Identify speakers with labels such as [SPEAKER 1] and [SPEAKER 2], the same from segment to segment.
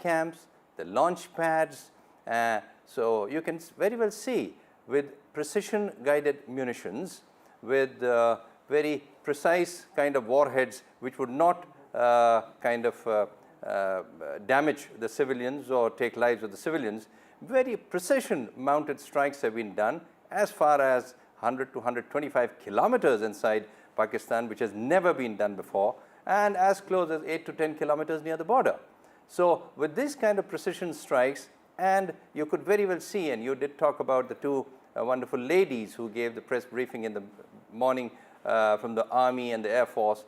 [SPEAKER 1] camps, the launch pads. So you can very well see with precision guided munitions, with very precise kind of warheads which would not damage the civilians or take lives of the civilians. Very precision mounted strikes have been done as far as 100 to 125 kilometers inside Pakistan, which has never been done before, and as close as 8 to 10 kilometers near the border. So with this kind of precision strikes, and you could very well see, and you did talk about the two wonderful ladies who gave the press briefing in the morning from the Army and the Air Force,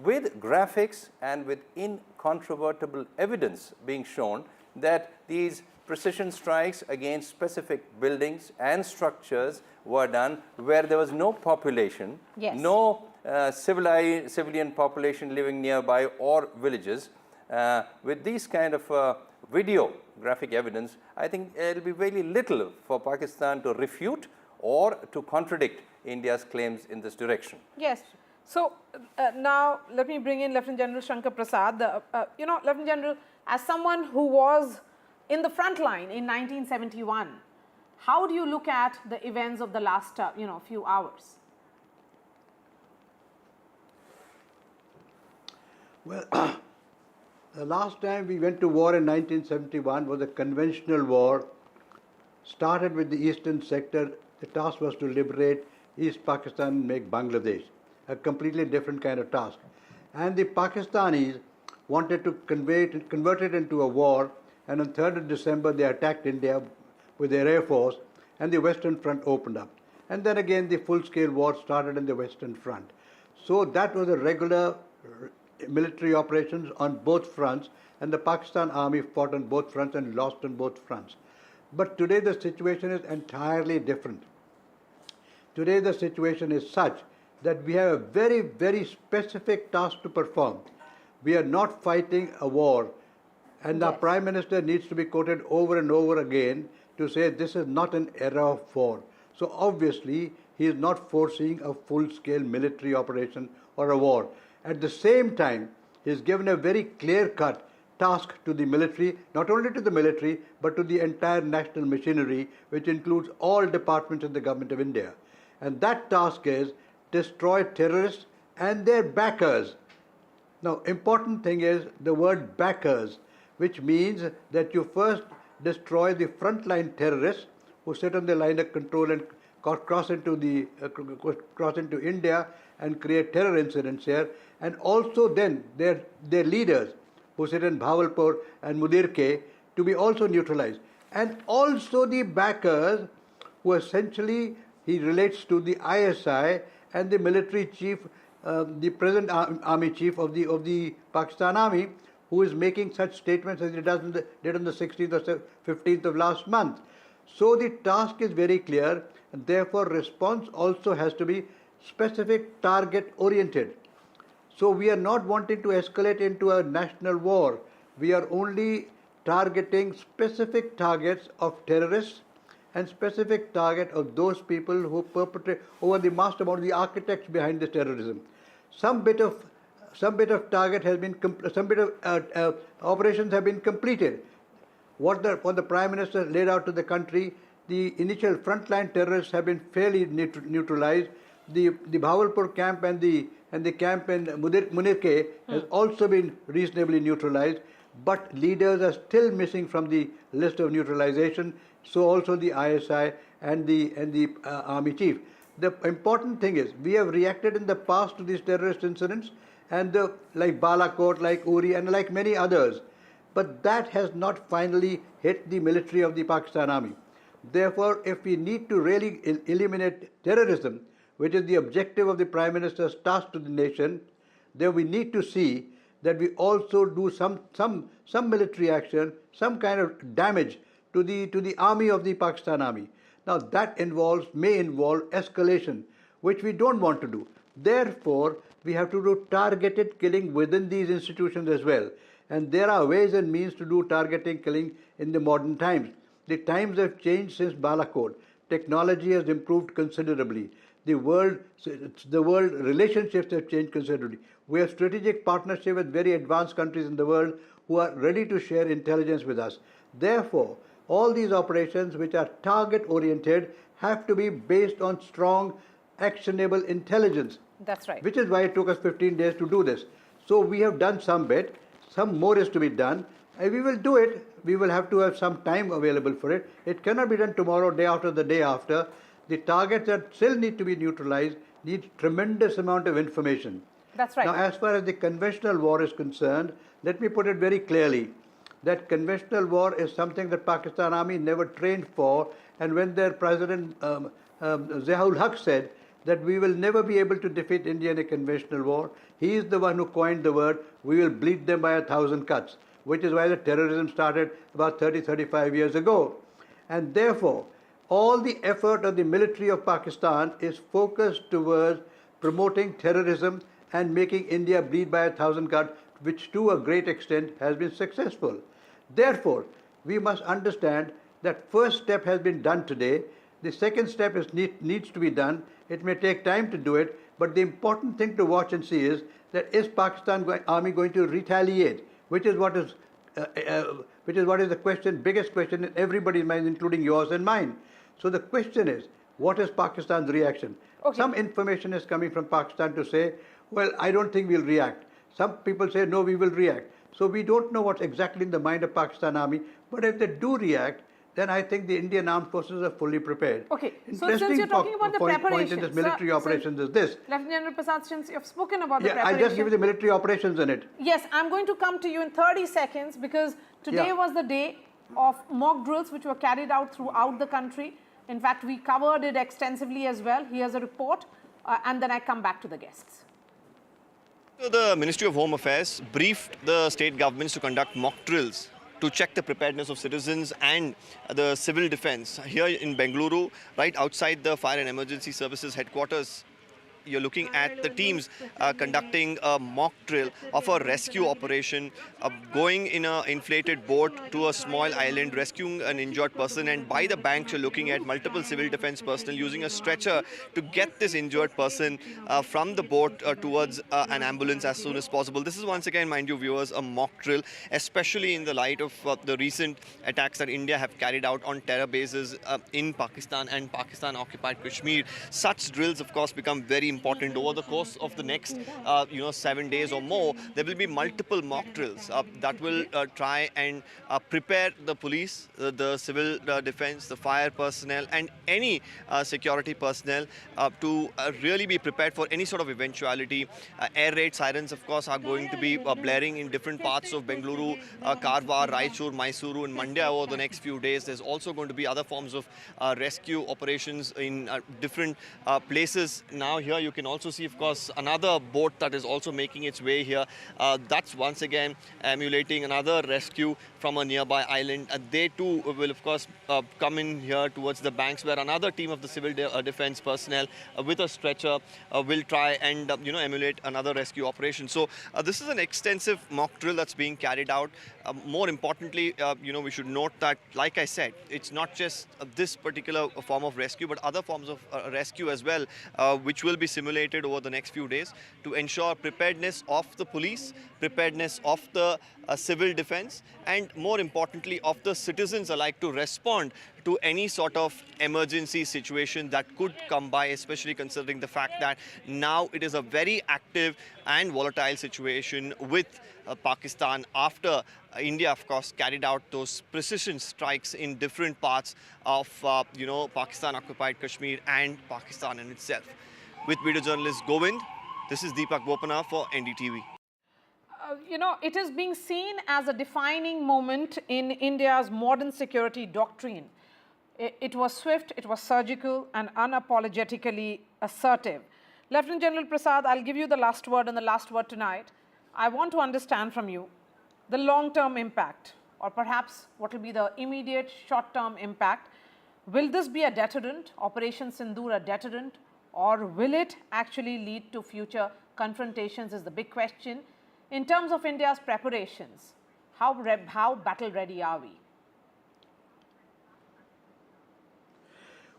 [SPEAKER 1] with graphics and with incontrovertible evidence being shown that these precision strikes against specific buildings and structures were done where there was no population,
[SPEAKER 2] yes,
[SPEAKER 1] no civilian population living nearby or villages. With these kind of video graphic evidence, I think it will be very little for Pakistan to refute or to contradict India's claims in this direction.
[SPEAKER 2] Yes. So now let me bring in Lt General Shanker Prasad. Lt General, as someone who was in the front line in 1971, how do you look at the events of the last few hours?
[SPEAKER 3] Well, the last time we went to war in 1971 was a conventional war. Started with the eastern sector. The task was to liberate East Pakistan and make Bangladesh. A completely different kind of task. And the Pakistanis wanted to convert it into a war, and on 3rd of December they attacked India with their Air Force, and the Western Front opened up. And then again the full-scale war started in the Western Front. So that was a regular military operations on both fronts, and the Pakistan Army fought on both fronts and lost on both fronts. But today the situation is entirely different. Today the situation is such that we have a very, very specific task to perform. We are not fighting a war, and the Prime Minister needs to be quoted over and over again to say this is not an era of war. So obviously he is not foreseeing a full-scale military operation or a war. At the same time, he has given a very clear-cut task to the military, not only to the military, but to the entire national machinery, which includes all departments in the Government of India. And that task is destroy terrorists and their backers. Now, important thing is the word backers, which means that you first destroy the frontline terrorists who sit on the line of control and cross into India and create terror incidents here, and also then their leaders who sit in Bahawalpur and Mudirke to be also neutralized, and also the backers who essentially he relates to the ISI and the military chief, the present army chief of the Pakistan Army, who is making such statements as he did on the 16th or 15th of last month. So the task is very clear, and therefore response also has to be specific, target oriented. So we are not wanting to escalate into a national war. We are only targeting specific targets of terrorists and specific target of those people who perpetrate over the mastermind, the architects behind this terrorism. Some bit of target has been, some bit of operations have been completed. What the Prime Minister laid out to the country, the initial frontline terrorists have been fairly neutralized. The Bahawalpur camp and the camp in Munirke has also been reasonably neutralized, but leaders are still missing from the list of neutralization. So also the ISI and the army chief. The important thing is we have reacted in the past to these terrorist incidents, and like Balakot, like Uri, and like many others. But that has not finally hit the military of the Pakistan Army. Therefore, if we need to really eliminate terrorism, which is the objective of the Prime Minister's task to the nation, then we need to see that we also do some military action, some kind of damage to the army of the Pakistan Army. Now that may involve escalation, which we don't want to do. Therefore, we have to do targeted killing within these institutions as well. And there are ways and means to do targeted killing in the modern times. The times have changed since Balakot. Technology has improved considerably. The world relationships have changed considerably. We have strategic partnership with very advanced countries in the world who are ready to share intelligence with us. Therefore, all these operations which are target oriented have to be based on strong, actionable intelligence.
[SPEAKER 2] That's right.
[SPEAKER 3] Which is why it took us 15 days to do this. So we have done some bit, some more is to be done, and we will do it. We will have to have some time available for it. It cannot be done tomorrow, day after, the day after. The targets that still need to be neutralized need tremendous amount of information.
[SPEAKER 2] That's right.
[SPEAKER 3] Now, as far as the conventional war is concerned, let me put it very clearly that conventional war is something that Pakistan Army never trained for, and when their President Ziaul Haq said that we will never be able to defeat India in a conventional war, he is the one who coined the word, we will bleed them by 1,000 cuts, which is why the terrorism started about 35 years ago. And therefore, all the effort of the military of Pakistan is focused towards promoting terrorism and making India bleed by 1,000 cuts, which to a great extent has been successful. Therefore, we must understand that first step has been done today. The second step needs to be done. It may take time to do it, but the important thing to watch and see is that is Pakistan Army going to retaliate, which is what is the question, biggest question in everybody's mind, including yours and mine. So the question is, what is Pakistan's reaction?
[SPEAKER 2] Okay.
[SPEAKER 3] Some information is coming from Pakistan to say, well, I don't think we'll react. Some people say, no, we will react. So we don't know what's exactly in the mind of Pakistan Army, but if they do react, then I think the Indian armed forces are fully prepared.
[SPEAKER 2] Okay, so since you're talking about the
[SPEAKER 3] point
[SPEAKER 2] preparations,
[SPEAKER 3] in this military operations is this.
[SPEAKER 2] Lieutenant General Prasad, since you've spoken about the preparations.
[SPEAKER 3] I'll just give you the military operations in it.
[SPEAKER 2] Yes, I'm going to come to you in 30 seconds because today was the day of mock drills which were carried out throughout the country. In fact, we covered it extensively as well. Here's a report and then I come back to the guests.
[SPEAKER 4] The Ministry of Home Affairs briefed the state governments to conduct mock drills to check the preparedness of citizens and the civil defense. Here in Bengaluru, right outside the Fire and Emergency Services headquarters, you're looking at the teams conducting a mock drill of a rescue operation, going in an inflated boat to a small island, rescuing an injured person, and by the banks you're looking at multiple civil defense personnel using a stretcher to get this injured person from the boat towards an ambulance as soon as possible. This is once again, mind you viewers, a mock drill, especially in the light of the recent attacks that India have carried out on terror bases in Pakistan and Pakistan-occupied Kashmir. Such drills, of course, become very important. Over the course of the next 7 days or more, there will be multiple mock drills that will try and prepare the police, the civil defense, the fire personnel and any security personnel to really be prepared for any sort of eventuality. Air raid sirens, of course, are going to be blaring in different parts of Bengaluru, Karwar, Raichur, Mysuru and Mandya over the next few days. There's also going to be other forms of rescue operations in different places. Now here you can also see, of course, another boat that is also making its way here. That's once again emulating another rescue from a nearby island. They too will, of course, come in here towards the banks where another team of the civil defense personnel with a stretcher will try and emulate another rescue operation. So this is an extensive mock drill that's being carried out. More importantly, we should note that, like I said, it's not just this particular form of rescue, but other forms of rescue as well, which will be simulated over the next few days to ensure preparedness of the police, preparedness of the civil defense, and more importantly of the citizens alike to respond to any sort of emergency situation that could come by, especially considering the fact that now it is a very active and volatile situation with Pakistan after India, of course, carried out those precision strikes in different parts of, Pakistan-occupied Kashmir and Pakistan in itself. With video journalist Govind, this is Deepak Bopana for NDTV.
[SPEAKER 2] It is being seen as a defining moment in India's modern security doctrine. It was swift, it was surgical and unapologetically assertive. Lieutenant General Prasad, I'll give you the last word and the last word tonight. I want to understand from you the long-term impact, or perhaps what will be the immediate short-term impact. Will this be a deterrent, Operation Sindoor a deterrent, or will it actually lead to future confrontations is the big question. In terms of India's preparations, how battle ready are we?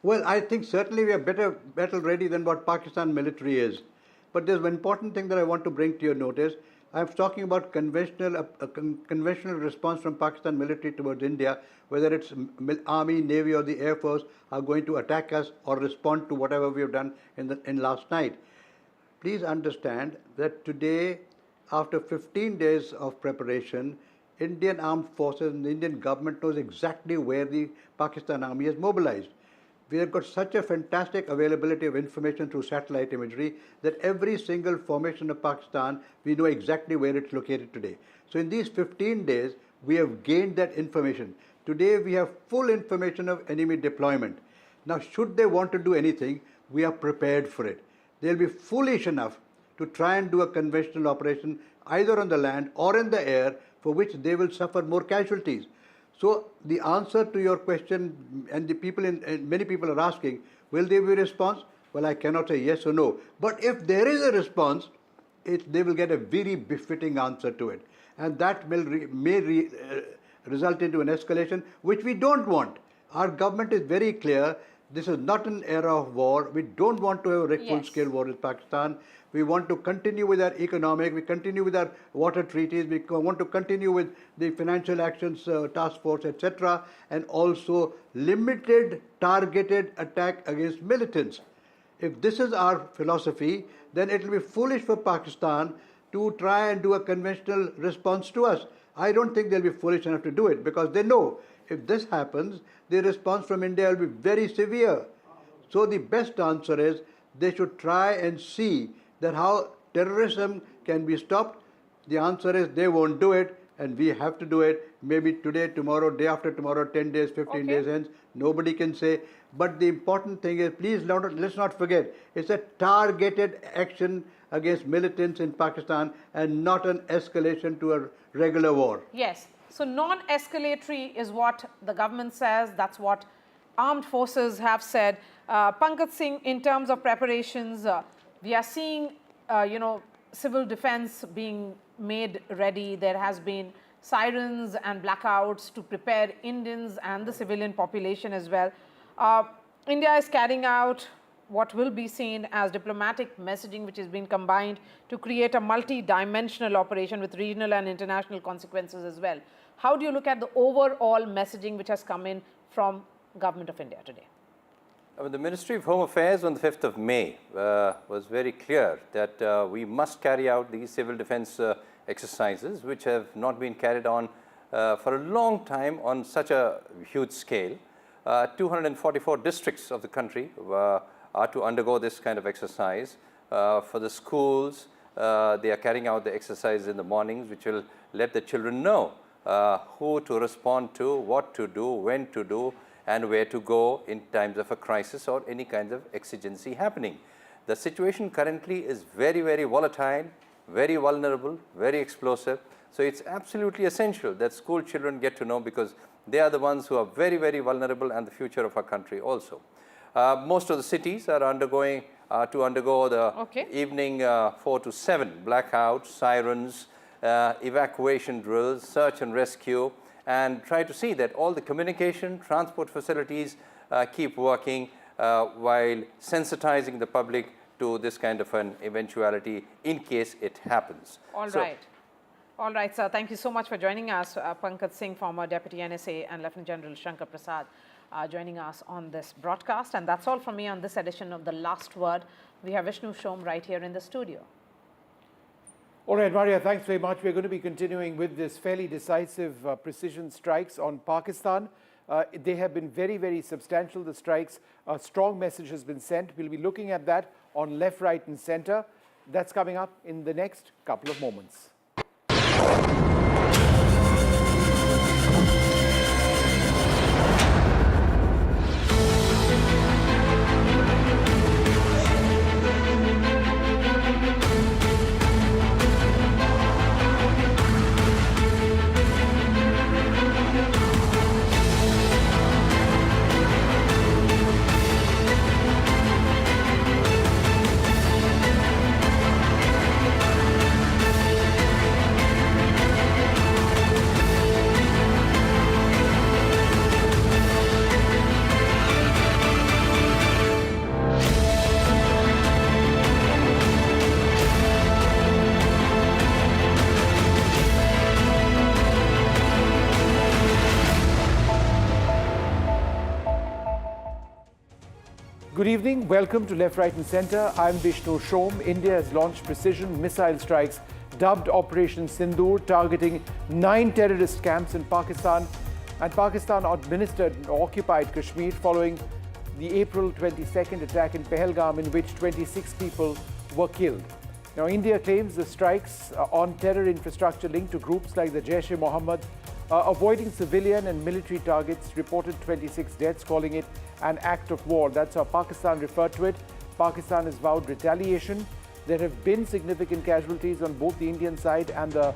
[SPEAKER 3] Well, I think certainly we are better battle ready than what Pakistan military is. But there's one important thing that I want to bring to your notice. I'm talking about conventional response from Pakistan military towards India, whether it's Army, Navy or the Air Force are going to attack us or respond to whatever we have done in last night. Please understand that today, after 15 days of preparation, Indian armed forces and the Indian government knows exactly where the Pakistan army is mobilized. We have got such a fantastic availability of information through satellite imagery that every single formation of Pakistan, we know exactly where it's located today. So in these 15 days, we have gained that information. Today, we have full information of enemy deployment. Now, should they want to do anything, we are prepared for it. They'll be foolish enough to try and do a conventional operation either on the land or in the air, for which they will suffer more casualties. So the answer to your question, and many people are asking, will there be a response? Well, I cannot say yes or no. But if there is a response, they will get a very befitting answer to it. And that may result into an escalation, which we don't want. Our government is very clear. This is not an era of war. We don't want to have a full-scale war with Pakistan. We want to continue with our economic, we continue with our water treaties, we want to continue with the financial actions task force, etc. And also limited, targeted attack against militants. If this is our philosophy, then it will be foolish for Pakistan to try and do a conventional response to us. I don't think they'll be foolish enough to do it, because they know if this happens, the response from India will be very severe. So the best answer is they should try and see that how terrorism can be stopped. The answer is they won't do it, and we have to do it. Maybe today, tomorrow, day after tomorrow, 10 days, 15 days hence. Nobody can say. But the important thing is, please let's not forget, it's a targeted action against militants in Pakistan and not an escalation to a regular war.
[SPEAKER 2] Yes. So non-escalatory is what the government says. That's what armed forces have said. Pankaj Singh, in terms of preparations, we are seeing, civil defense being made ready. There has been sirens and blackouts to prepare Indians and the civilian population as well. India is carrying out what will be seen as diplomatic messaging, which has been combined to create a multi-dimensional operation with regional and international consequences as well. How do you look at the overall messaging which has come in from Government of India today?
[SPEAKER 1] The Ministry of Home Affairs on the 5th of May was very clear that we must carry out these civil defense exercises, which have not been carried on for a long time on such a huge scale. 244 districts of the country are to undergo this kind of exercise. For the schools, they are carrying out the exercise in the mornings, which will let the children know who to respond to, what to do, when to do, and where to go in times of a crisis or any kind of exigency happening. The situation currently is very, very volatile, very vulnerable, very explosive. So it's absolutely essential that school children get to know, because they are the ones who are very, very vulnerable and the future of our country also. Most of the cities are to undergo the evening 4 to 7 blackouts, sirens, evacuation drills, search and rescue, and try to see that all the communication, transport facilities keep working while sensitizing the public to this kind of an eventuality in case it happens.
[SPEAKER 2] All right, sir. Thank you so much for joining us. Pankaj Singh, former Deputy NSA, and Lt General Shanker Prasad joining us on this broadcast. And that's all from me on this edition of The Last Word. We have Vishnu Shom right here in the studio.
[SPEAKER 5] All right, Maria, thanks very much. We're going to be continuing with this fairly decisive precision strikes on Pakistan. They have been very, very substantial, the strikes. A strong message has been sent. We'll be looking at that on left, right and center. That's coming up in the next couple of moments. Good evening. Welcome to Left, Right and Centre. I'm Vishnu Shom. India has launched precision missile strikes dubbed Operation Sindoor, targeting 9 terrorist camps in Pakistan. And Pakistan administered and occupied Kashmir following the April 22nd attack in Pahalgam, in which 26 people were killed. Now, India claims the strikes on terror infrastructure linked to groups like the Jaish-e-Mohammed, avoiding civilian and military targets, reported 26 deaths, calling it an act of war. That's how Pakistan referred to it. Pakistan has vowed retaliation. There have been significant casualties on both the Indian side and the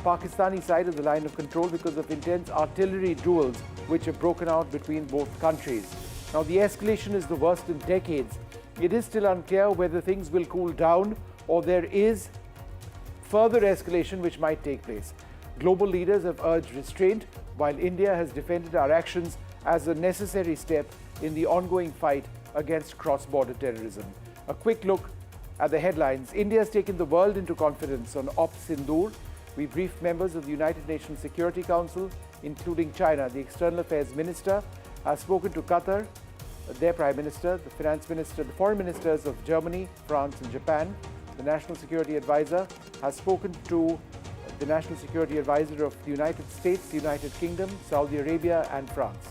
[SPEAKER 5] Pakistani side of the line of control because of intense artillery duels which have broken out between both countries. Now, the escalation is the worst in decades. It is still unclear whether things will cool down or there is further escalation which might take place. Global leaders have urged restraint, while India has defended our actions as a necessary step in the ongoing fight against cross-border terrorism. A quick look at the headlines. India has taken the world into confidence on Operation Sindoor. We briefed members of the United Nations Security Council, including China. The External Affairs Minister has spoken to Qatar, their Prime Minister, the Finance Minister, the Foreign Ministers of Germany, France and Japan. The National Security Advisor has spoken to the National Security Advisor of the United States, the United Kingdom, Saudi Arabia and France.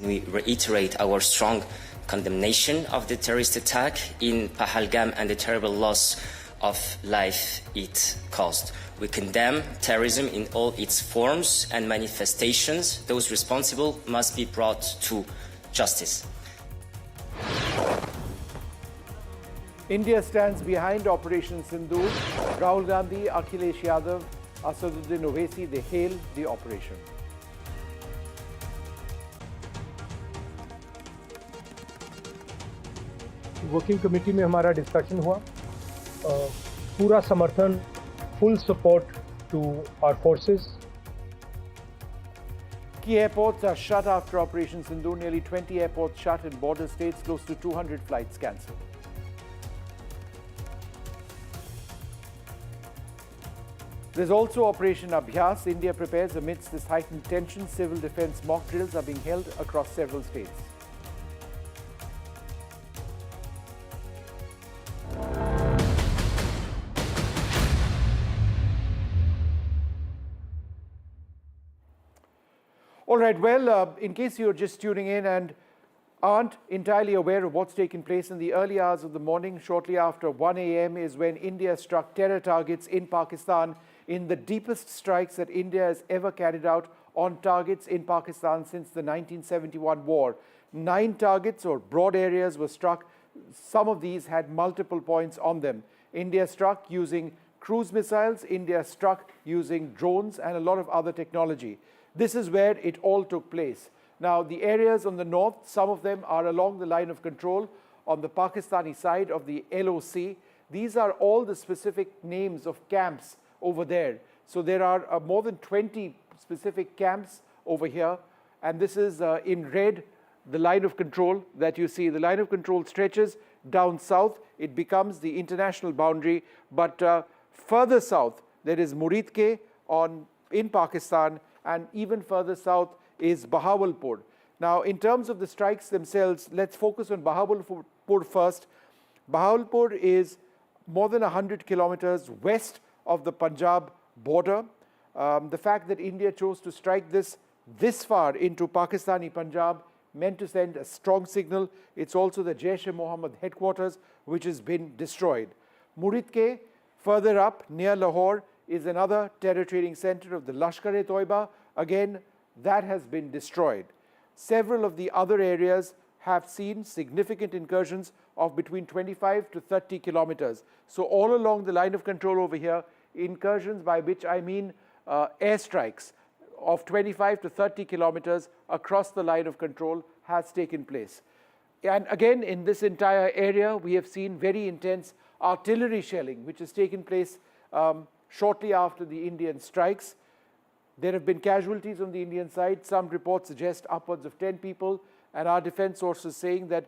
[SPEAKER 6] We reiterate our strong condemnation of the terrorist attack in Pahalgam and the terrible loss of life it caused. We condemn terrorism in all its forms and manifestations. Those responsible must be brought to justice.
[SPEAKER 5] India stands behind Operation Sindoor. Rahul Gandhi, Akhilesh Yadav, Asaduddin Owaisi, they hail the operation.
[SPEAKER 7] Working committee में हमारा discussion हुआ पूरा समर्थन full support to our forces
[SPEAKER 5] Key airports are shut after Operation Sindoor. Nearly 20 airports shut in border states, close to 200 flights cancelled. There's also Operation Abhyas. India prepares amidst this heightened tension. Civil defense mock drills are being held across several states. All right, well, in case you're just tuning in and aren't entirely aware of what's taken place in the early hours of the morning, shortly after 1 a.m. is when India struck terror targets in Pakistan in the deepest strikes that India has ever carried out on targets in Pakistan since the 1971 war. 9 targets or broad areas were struck. Some of these had multiple points on them. India struck using cruise missiles. India struck using drones and a lot of other technology. This is where it all took place. Now, the areas on the north, some of them are along the line of control on the Pakistani side of the LOC. These are all the specific names of camps over there. So there are more than 20 specific camps over here. And this is in red, the line of control that you see. The line of control stretches down south. It becomes the international boundary. But further south, there is Muridke in Pakistan. And even further south is Bahawalpur. Now, in terms of the strikes themselves, let's focus on Bahawalpur first. Bahawalpur is more than 100 kilometers west of the Punjab border. The fact that India chose to strike this far into Pakistani Punjab meant to send a strong signal. It's also the Jaish-e-Mohammed headquarters, which has been destroyed. Muridke, further up near Lahore, is another terror training center of the Lashkar-e-Toiba. Again, that has been destroyed. Several of the other areas have seen significant incursions of between 25 to 30 kilometers. So all along the line of control over here, incursions, by which I mean airstrikes of 25 to 30 kilometers across the line of control has taken place. And again, in this entire area, we have seen very intense artillery shelling, which has taken place shortly after the Indian strikes. There have been casualties on the Indian side. Some reports suggest upwards of 10 people, and our defense sources saying that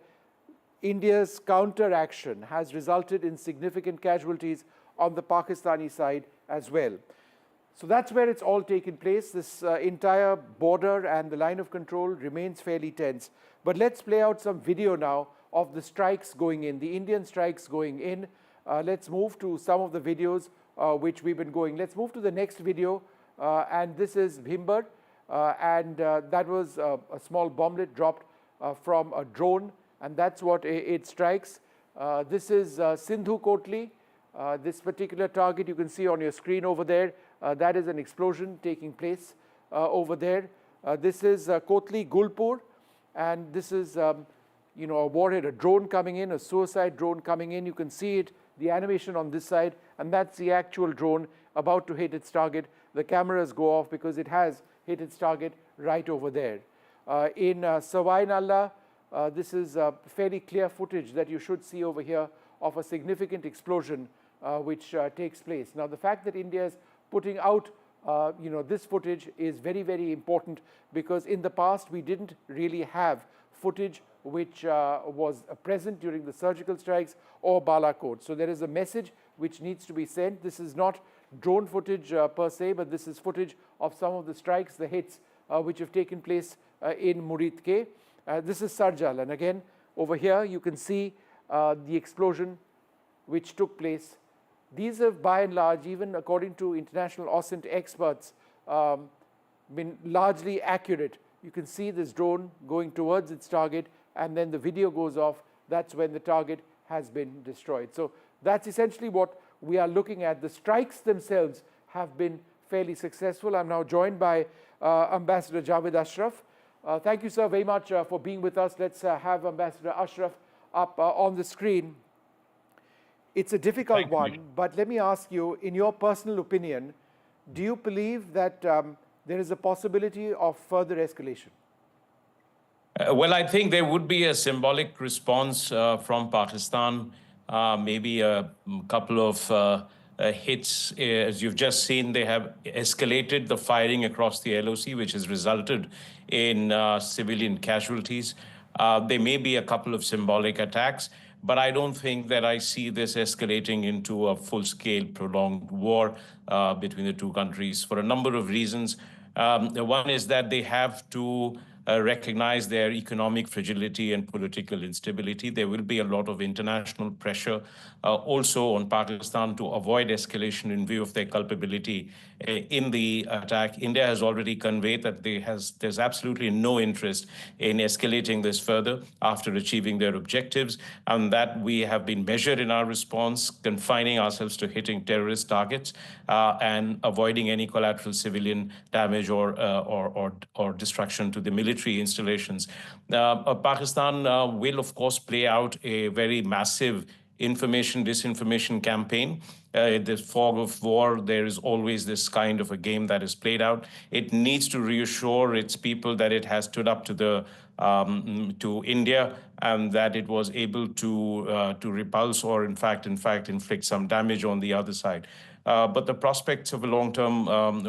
[SPEAKER 5] India's counter-action has resulted in significant casualties on the Pakistani side as well. So that's where it's all taken place. This entire border and the line of control remains fairly tense. But let's play out some video now of the strikes going in, the Indian strikes going in. Let's move to some of the videos which we've been going. Let's move to the next video, and this is Bhimber, and that was a small bomblet dropped from a drone, and that's what it strikes. This is Sindhu Kotli. This particular target you can see on your screen over there. That is an explosion taking place over there. This is Kotli Gulpur, and this is a warhead, a drone coming in, a suicide drone coming in. You can see it, the animation on this side, and that's the actual drone about to hit its target. The cameras go off because it has hit its target right over there. In Sawai Nalla, this is fairly clear footage that you should see over here of a significant explosion which takes place. Now, the fact that India is putting out this footage is very, very important, because in the past we didn't really have footage which was present during the surgical strikes or Balakot. So there is a message which needs to be sent. This is not drone footage per se, but this is footage of some of the strikes, the hits which have taken place in Murid Ke. This is Sarjal, and again over here you can see the explosion which took place. These have by and large, even according to international OSINT experts, been largely accurate. You can see this drone going towards its target, and then the video goes off. That's when the target has been destroyed. So that's essentially what we are looking at. The strikes themselves have been fairly successful. I'm now joined by Ambassador Javed Ashraf. Thank you, sir, very much for being with us. Let's have Ambassador Ashraf up on the screen. It's a difficult one, but let me ask you, in your personal opinion, do you believe that there is a possibility of further escalation?
[SPEAKER 8] Well, I think there would be a symbolic response from Pakistan, maybe a couple of hits. As you've just seen, they have escalated the firing across the LOC, which has resulted in civilian casualties. There may be a couple of symbolic attacks, but I don't think that I see this escalating into a full-scale, prolonged war between the two countries for a number of reasons. One is that they have to recognize their economic fragility and political instability. There will be a lot of international pressure also on Pakistan to avoid escalation in view of their culpability in the attack. India has already conveyed that there's absolutely no interest in escalating this further after achieving their objectives, and that we have been measured in our response, confining ourselves to hitting terrorist targets and avoiding any collateral civilian damage or destruction to the military installations. Pakistan will, of course, play out a very massive information, disinformation campaign. The fog of war, there is always this kind of a game that is played out. It needs to reassure its people that it has stood up to India, and that it was able to repulse or in fact inflict some damage on the other side. But the prospects of a long-term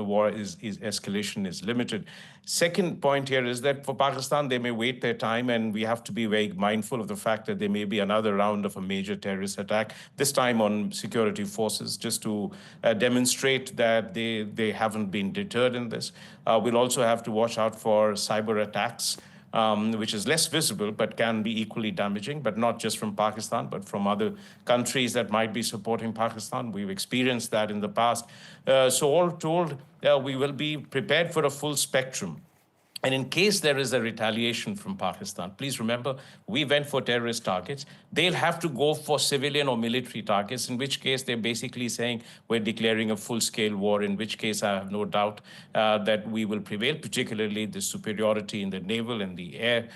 [SPEAKER 8] war escalation is limited. Second point here is that for Pakistan, they may wait their time, and we have to be very mindful of the fact that there may be another round of a major terrorist attack, this time on security forces, just to demonstrate that they haven't been deterred in this. We'll also have to watch out for cyber attacks, which is less visible but can be equally damaging, but not just from Pakistan, but from other countries that might be supporting Pakistan. We've experienced that in the past. So all told, we will be prepared for a full spectrum. And in case there is a retaliation from Pakistan, please remember, we went for terrorist targets. They'll have to go for civilian or military targets, in which case they're basically saying we're declaring a full-scale war, in which case I have no doubt that we will prevail, particularly the superiority in the naval and the air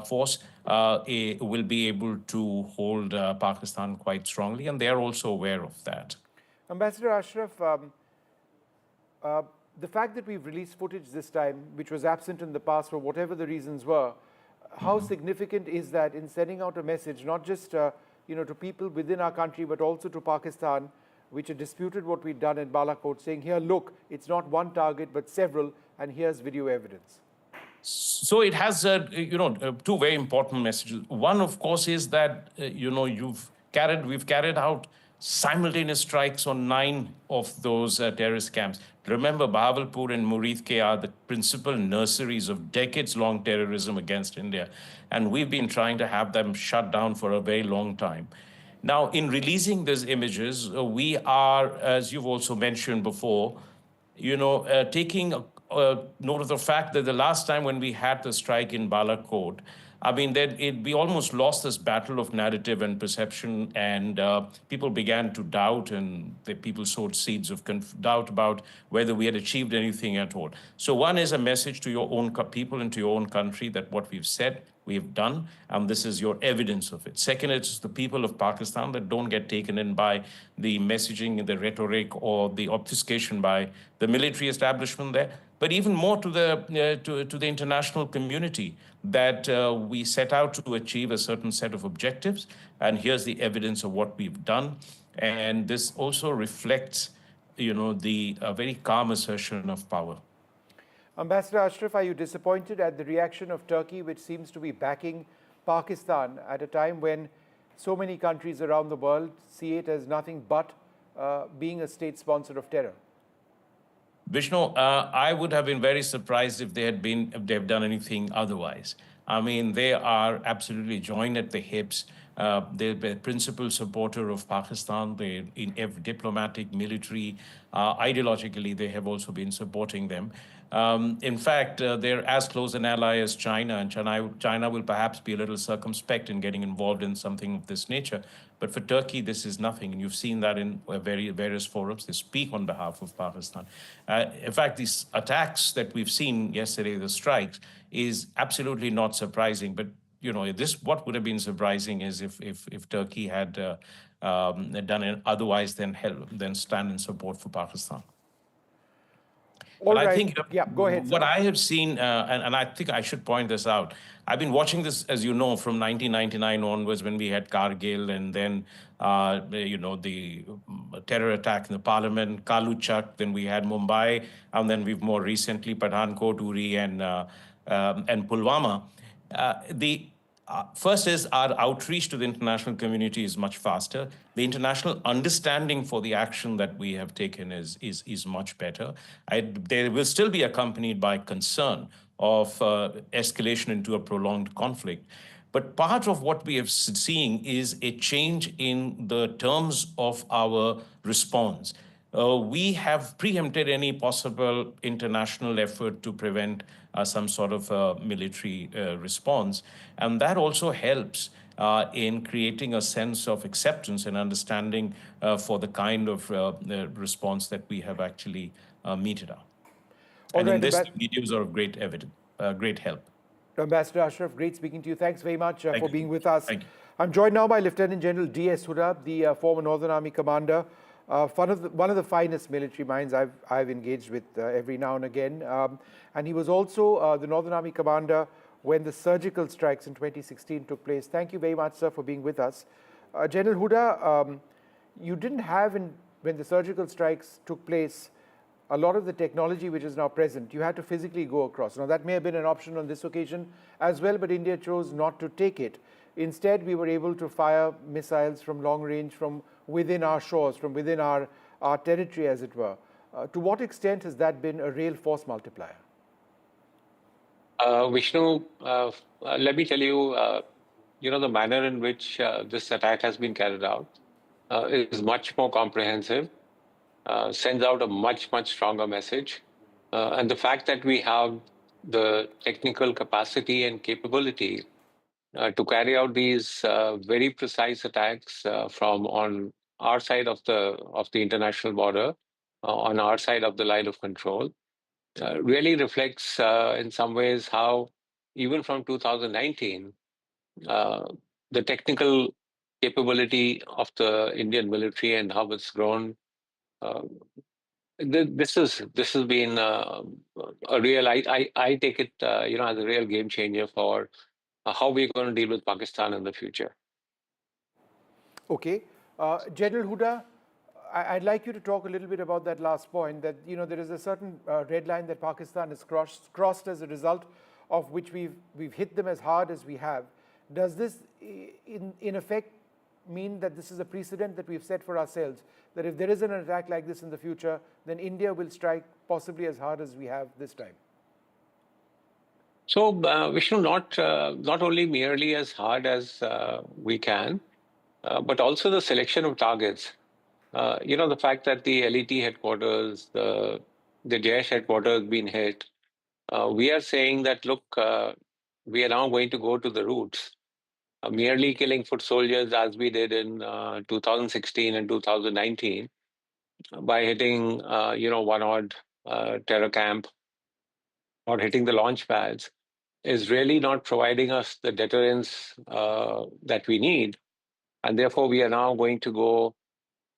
[SPEAKER 8] force will be able to hold Pakistan quite strongly, and they're also aware of that.
[SPEAKER 5] Ambassador Ashraf, the fact that we've released footage this time, which was absent in the past for whatever the reasons were, how significant is that in sending out a message, not just to people within our country, but also to Pakistan, which had disputed what we'd done in Balakot, saying, here, look, it's not one target, but several, and here's video evidence?
[SPEAKER 8] So it has, two very important messages. One, of course, is that, we've carried out simultaneous strikes on 9 of those terrorist camps. Remember, Bahawalpur and Muridke are the principal nurseries of decades-long terrorism against India, and we've been trying to have them shut down for a very long time. Now, in releasing these images, we are, as you've also mentioned before, taking note of the fact that the last time when we had the strike in Balakot, I mean, we almost lost this battle of narrative and perception, and people began to doubt, and people sowed seeds of doubt about whether we had achieved anything at all. So one is a message to your own people and to your own country that what we've said, we have done, and this is your evidence of it. Second, it's the people of Pakistan that don't get taken in by the messaging, the rhetoric, or the obfuscation by the military establishment there, but even more to the international community that we set out to achieve a certain set of objectives, and here's the evidence of what we've done. And this also reflects, the very calm assertion of power.
[SPEAKER 5] Ambassador Ashraf, are you disappointed at the reaction of Turkey, which seems to be backing Pakistan at a time when so many countries around the world see it as nothing but being a state sponsor of terror?
[SPEAKER 8] Vishnu, I would have been very surprised if they've done anything otherwise. I mean, they are absolutely joined at the hips. They're the principal supporter of Pakistan. They, in every diplomatic, military, ideologically, they have also been supporting them. In fact, they're as close an ally as China, and China will perhaps be a little circumspect in getting involved in something of this nature. But for Turkey, this is nothing, and you've seen that in various forums. They speak on behalf of Pakistan. In fact, these attacks that we've seen yesterday, the strikes, is absolutely not surprising. But what would have been surprising is if Turkey had done it otherwise than stand in support for Pakistan.
[SPEAKER 5] All
[SPEAKER 8] but
[SPEAKER 5] right.
[SPEAKER 8] I think
[SPEAKER 5] Go ahead,
[SPEAKER 8] what
[SPEAKER 5] sir.
[SPEAKER 8] I have seen, and I think I should point this out, I've been watching this, as you know, from 1999 onwards when we had Kargil, and then, the terror attack in the parliament, Kaluchak, then we had Mumbai, and then we've more recently Pathankot, Uri, and Pulwama. First is our outreach to the international community is much faster. The international understanding for the action that we have taken is much better. They will still be accompanied by concern of escalation into a prolonged conflict. But part of what we have seeing is a change in the terms of our response. We have preempted any possible international effort to prevent some sort of military response. And that also helps in creating a sense of acceptance and understanding for the kind of response that we have actually meted out. And in this, the videos are of great help.
[SPEAKER 5] Ambassador Ashraf, great speaking to you. Thanks very much for being with us.
[SPEAKER 8] Thank you.
[SPEAKER 5] I'm joined now by Lt General DS Hooda, the former Northern Army commander, one of the finest military minds I've engaged with every now and again. And he was also the Northern Army commander when the surgical strikes in 2016 took place. Thank you very much, sir, for being with us. General Hooda, you didn't have, when the surgical strikes took place, a lot of the technology which is now present. You had to physically go across. Now, that may have been an option on this occasion as well, but India chose not to take it. Instead, we were able to fire missiles from long range from within our shores, from within our territory, as it were. To what extent has that been a real force multiplier?
[SPEAKER 9] Vishnu, let me tell you, the manner in which this attack has been carried out is much more comprehensive, sends out a much stronger message. And the fact that we have the technical capacity and capability to carry out these very precise attacks from on our side of the international border, on our side of the line of control, really reflects in some ways how even from 2019, the technical capability of the Indian military and how it's grown. This has been a real. I take it as a real game changer for how we're going to deal with Pakistan in the future.
[SPEAKER 5] Okay, General Hooda, I'd like you to talk a little bit about that last point. That there is a certain red line that Pakistan has crossed as a result of which we've hit them as hard as we have. Does this, in effect, mean that this is a precedent that we've set for ourselves, that if there is an attack like this in the future, then India will strike possibly as hard as we have this time?
[SPEAKER 9] So, Vishnu, not only merely as hard as we can, but also the selection of targets. The fact that the LET headquarters, the JS headquarters been hit, we are saying that, look, we are now going to go to the roots. Merely killing foot soldiers as we did in 2016 and 2019 by hitting, one odd terror camp or hitting the launch pads is really not providing us the deterrence that we need. And therefore, we are now going to go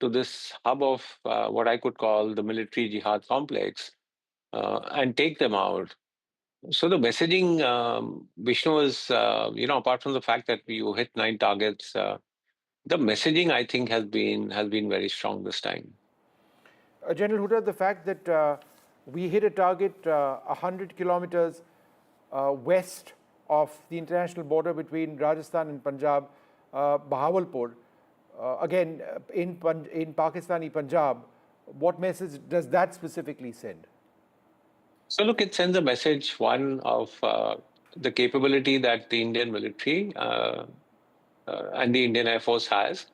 [SPEAKER 9] to this hub of what I could call the military jihad complex and take them out. So the messaging, Vishnu, is, apart from the fact that you hit 9 targets, the messaging, I think, has been very strong this time.
[SPEAKER 5] General Hooda, the fact that we hit a target 100 kilometers west of the international border between Rajasthan and Punjab, Bahawalpur, again in Pakistani Punjab, what message does that specifically send?
[SPEAKER 9] So look, it sends a message, one, of the capability that the Indian military and the Indian Air Force has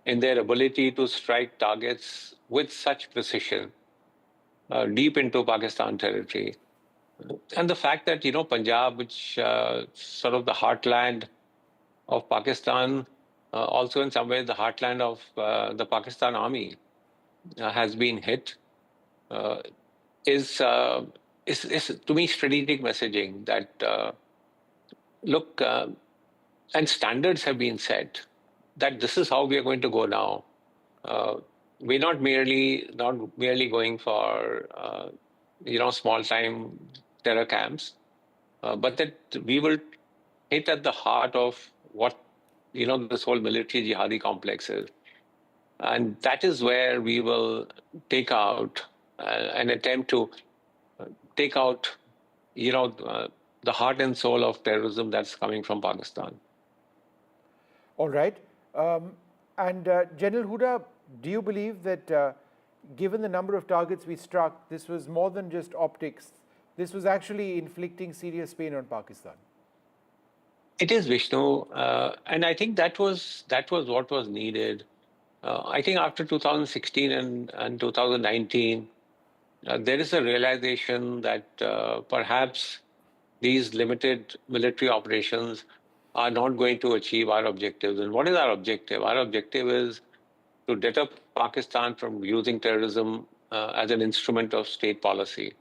[SPEAKER 9] in their ability to strike targets with such precision deep into Pakistan territory. And the fact that, Punjab, which sort of the heartland of Pakistan, also in some ways the heartland of the Pakistan army, has been hit, is to me strategic messaging that, look, and standards have been set that this is how we are going to go now. We're not merely going for small time terror camps, but that we will hit at the heart of what this whole military jihadi complex is, and that is where we will take out an attempt to take out the heart and soul of terrorism that's coming from Pakistan.
[SPEAKER 5] All right. And General Hooda, do you believe that given the number of targets we struck, this was more than just optics? This was actually inflicting serious pain on Pakistan?
[SPEAKER 9] It is, Vishnu, and I think that was what was needed. I think after 2016 and 2019, there is a realization that perhaps these limited military operations are not going to achieve our objectives. And what is our objective? Our objective is to deter Pakistan from using terrorism as an instrument of state policy.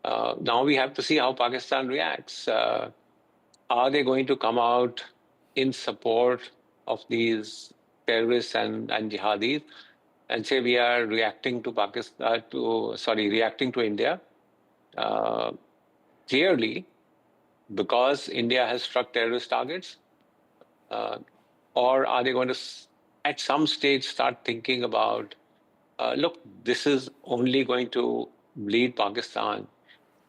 [SPEAKER 9] Now we have to see how Pakistan reacts. Are they going to come out in support of these terrorists and jihadis and say we are reacting to reacting to India clearly because India has struck terrorist targets? Or are they going to, at some stage, start thinking about, look, this is only going to bleed Pakistan.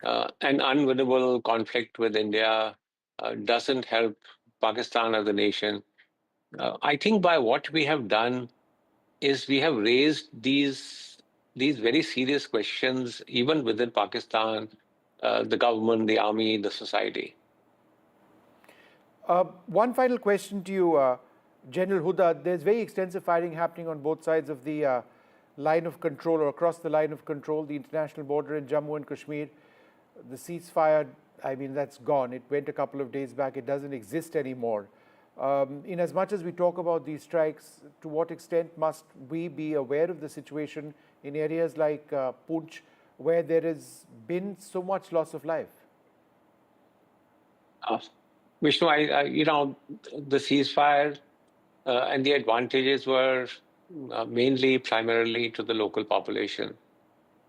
[SPEAKER 9] An unwinnable conflict with India doesn't help Pakistan as a nation. I think by what we have done is we have raised these very serious questions even within Pakistan, the government, the army, the society.
[SPEAKER 5] One final question to you, General Hooda. There's very extensive fighting happening on both sides of the line of control or across the line of control, the international border in Jammu and Kashmir. The ceasefire, I mean, that's gone. It went a couple of days back. It doesn't exist anymore. In as much as we talk about these strikes, to what extent must we be aware of the situation in areas like Poonch, where there has been so much loss of life?
[SPEAKER 9] Vishnu, the ceasefire and the advantages were primarily to the local population.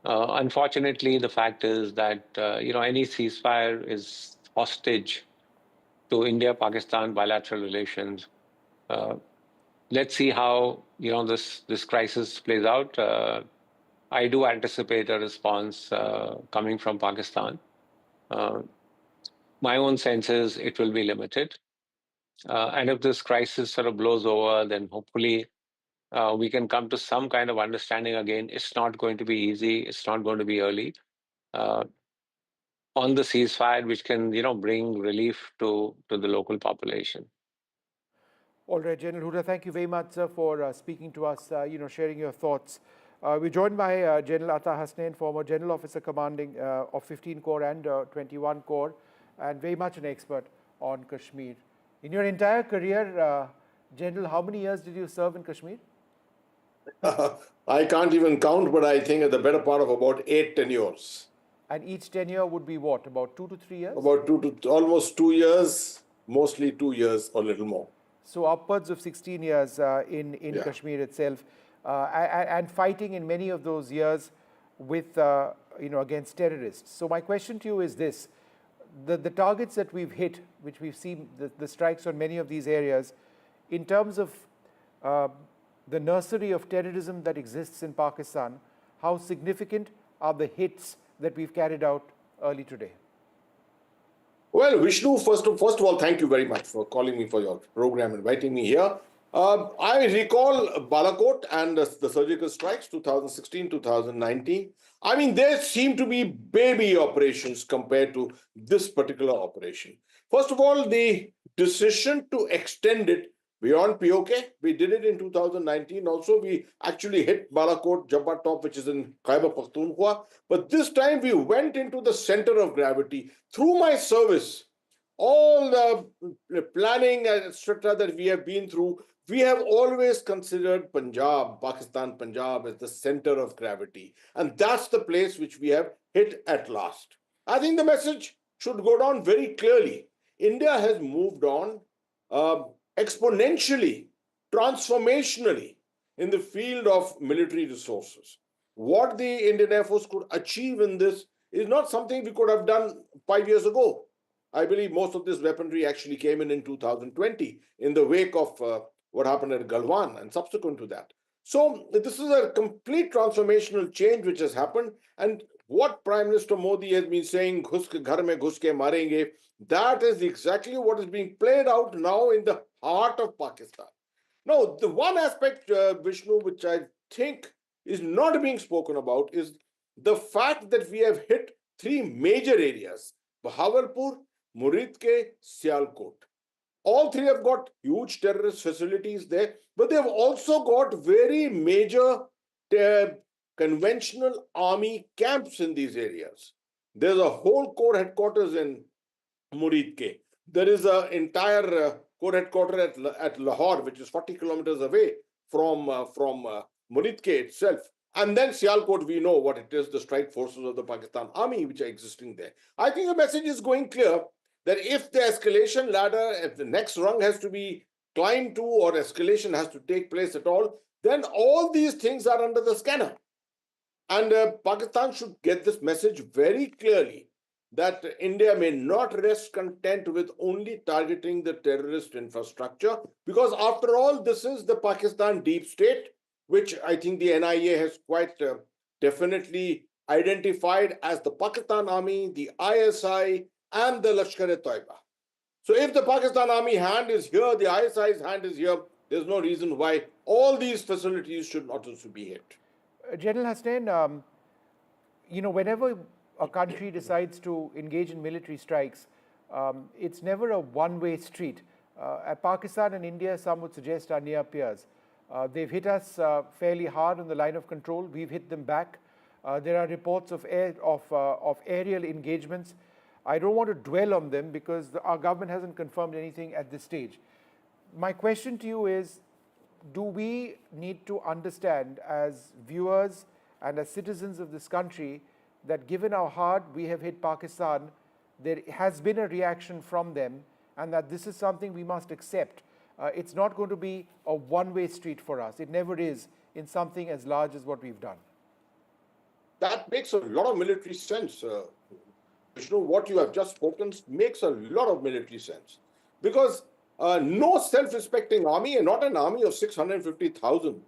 [SPEAKER 9] Unfortunately, the fact is that any ceasefire is hostage to India-Pakistan bilateral relations. Let's see how this crisis plays out. I do anticipate a response coming from Pakistan. My own sense is it will be limited. And if this crisis sort of blows over, then hopefully we can come to some kind of understanding again. It's not going to be easy. It's not going to be early. On the ceasefire, which can, bring relief to the local population.
[SPEAKER 5] All right, General Hooda, thank you very much, sir, for speaking to us, sharing your thoughts. We're joined by General Ata Hasnain, former General Officer commanding of 15 Corps and 21 Corps, and very much an expert on Kashmir. In your entire career, General, how many years did you serve in Kashmir?
[SPEAKER 10] I can't even count, but I think at the better part of about 8 tenures.
[SPEAKER 5] And each tenure would be what, about 2 to 3 years?
[SPEAKER 10] About almost 2 years, mostly 2 years or a little more.
[SPEAKER 5] So upwards of 16 years in Kashmir itself, and fighting in many of those years with, against terrorists. So my question to you is this: the targets that we've hit, which we've seen, the strikes on many of these areas, in terms of the nursery of terrorism that exists in Pakistan, how significant are the hits that we've carried out early today?
[SPEAKER 10] Well, Vishnu, first of all, thank you very much for calling me for your program, inviting me here. I recall Balakot and the surgical strikes, 2016, 2019. I mean, they seem to be baby operations compared to this particular operation. First of all, the decision to extend it beyond POK, we did it in 2019 also. We actually hit Balakot, Jabba Top, which is in Khyber Pakhtunkhwa. But this time we went into the center of gravity. Through my service, all the planning, etc., that we have been through, we have always considered Punjab, Pakistan, Punjab, as the center of gravity. And that's the place which we have hit at last. I think the message should go down very clearly. India has moved on exponentially, transformationally in the field of military resources. What the Indian Air Force could achieve in this is not something we could have done 5 years ago. I believe most of this weaponry actually came in 2020 in the wake of what happened at Galwan and subsequent to that. So this is a complete transformational change which has happened. And what Prime Minister Modi has been saying, "Ghus ke ghar mein ghus ke marenge," that is exactly what is being played out now in the heart of Pakistan. Now, the one aspect, Vishnu, which I think is not being spoken about is the fact that we have hit 3 major areas: Bahawalpur, Muridke, Sialkot. All 3 have got huge terrorist facilities there, but they have also got very major conventional army camps in these areas. There's a whole corps headquarters in Muridke. There is an entire corps headquarters at Lahore, which is 40 kilometers away from Muridke itself. And then Sialkot, we know what it is, the strike forces of the Pakistan Army, which are existing there. I think the message is going clear that if the escalation ladder, if the next rung has to be climbed to or escalation has to take place at all, then all these things are under the scanner. And Pakistan should get this message very clearly that India may not rest content with only targeting the terrorist infrastructure, because after all, this is the Pakistan deep state, which I think the NIA has quite definitely identified as the Pakistan Army, the ISI, and the Lashkar-e-Taiba. So if the Pakistan Army hand is here, the ISI's hand is here, there's no reason why all these facilities should not also be hit.
[SPEAKER 5] General Hasnain, whenever a country decides to engage in military strikes, it's never a one-way street. Pakistan and India, some would suggest, are near peers. They've hit us fairly hard on the line of control. We've hit them back. There are reports of aerial engagements. I don't want to dwell on them because our government hasn't confirmed anything at this stage. My question to you is, do we need to understand as viewers and as citizens of this country that given how hard we have hit Pakistan, there has been a reaction from them, and that this is something we must accept? It's not going to be a one-way street for us. It never is in something as large as what we've done.
[SPEAKER 10] That makes a lot of military sense. Vishnu, what you have just spoken makes a lot of military sense. Because no self-respecting army, and not an army of 650,000,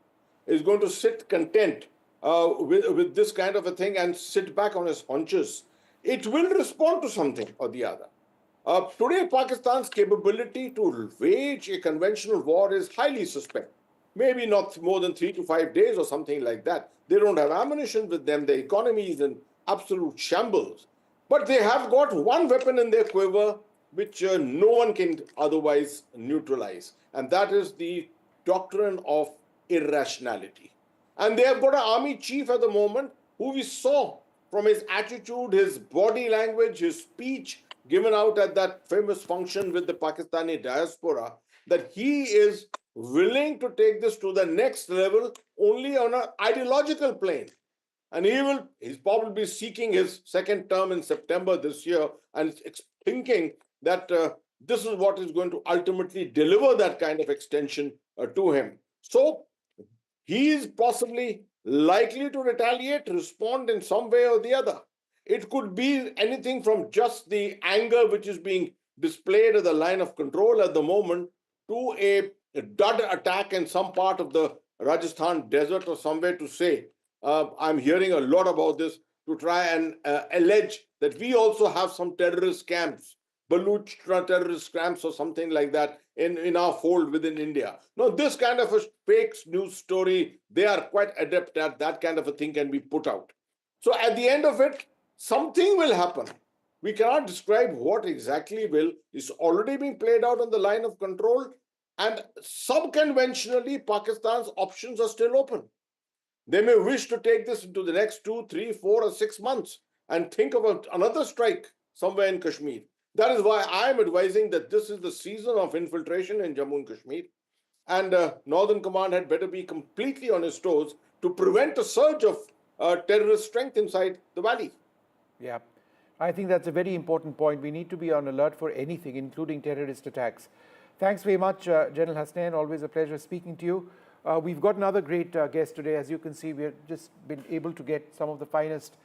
[SPEAKER 10] is going to sit content with this kind of a thing and sit back on its haunches. It will respond to something or the other. Today, Pakistan's capability to wage a conventional war is highly suspect. Maybe not more than 3 to 5 days or something like that. They don't have ammunition with them. The economy is in absolute shambles. But they have got one weapon in their quiver which no one can otherwise neutralize. And that is the doctrine of irrationality. And they have got an army chief at the moment who we saw from his attitude, his body language, his speech given out at that famous function with the Pakistani diaspora, that he is willing to take this to the next level only on an ideological plane. And he's probably seeking his second term in September this year and thinking that this is what is going to ultimately deliver that kind of extension to him. So he is possibly likely to retaliate, respond in some way or the other. It could be anything from just the anger which is being displayed at the line of control at the moment to a dud attack in some part of the Rajasthan desert or somewhere to say, I'm hearing a lot about this, to try and allege that we also have some terrorist camps, Baluch terrorist camps or something like that in our fold within India. No, this kind of a fake news story, they are quite adept at that kind of a thing can be put out. So at the end of it, something will happen. We cannot describe what exactly will. It's already being played out on the line of control. And sub-conventionally, Pakistan's options are still open. They may wish to take this into the next 2, 3, 4, or 6 months and think of another strike somewhere in Kashmir. That is why I am advising that this is the season of infiltration in Jammu and Kashmir. And Northern Command had better be completely on its toes to prevent a surge of terrorist strength inside the valley.
[SPEAKER 5] Yeah, I think that's a very important point. We need to be on alert for anything, including terrorist attacks. Thanks very much, General Hasnain. Always a pleasure speaking to you. We've got another great guest today. As you can see, we've just been able to get some of the finest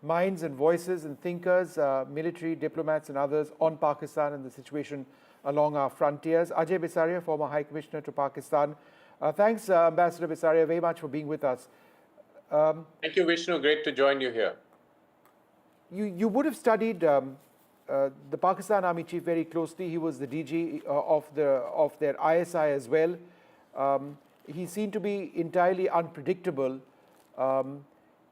[SPEAKER 5] minds and voices and thinkers, military, diplomats and others on Pakistan and the situation along our frontiers. Ajay Visaria, former High Commissioner to Pakistan. Thanks, Ambassador Visaria, very much for being with us.
[SPEAKER 11] Thank you, Vishnu. Great to join you here.
[SPEAKER 5] You would have studied the Pakistan Army Chief very closely. He was the DG of their ISI as well. He seemed to be entirely unpredictable.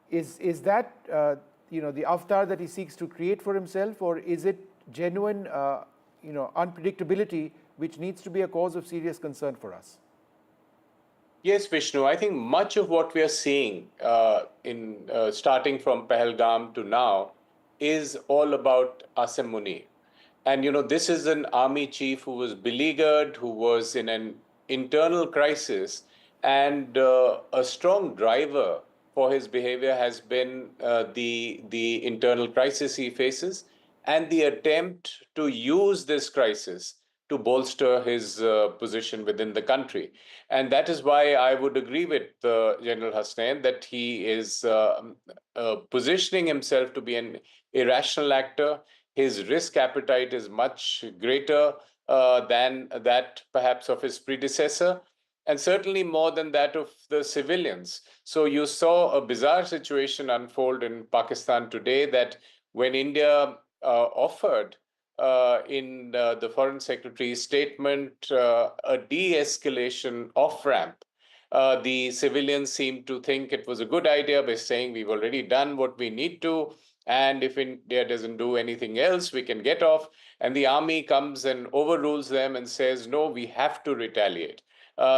[SPEAKER 5] Is that the avatar that he seeks to create for himself, or is it genuine unpredictability which needs to be a cause of serious concern for us?
[SPEAKER 11] Yes, Vishnu. I think much of what we are seeing starting from Pahalgam to now is all about Asim Munir. And, this is an army chief who was beleaguered, who was in an internal crisis, and a strong driver for his behavior has been the internal crisis he faces and the attempt to use this crisis to bolster his position within the country. And that is why I would agree with General Hasnain that he is positioning himself to be an irrational actor. His risk appetite is much greater than that perhaps of his predecessor, and certainly more than that of the civilians. So you saw a bizarre situation unfold in Pakistan today, that when India offered in the Foreign Secretary's statement a de-escalation off-ramp, the civilians seemed to think it was a good idea by saying we've already done what we need to, and if India doesn't do anything else, we can get off. And the army comes and overrules them and says, no, we have to retaliate.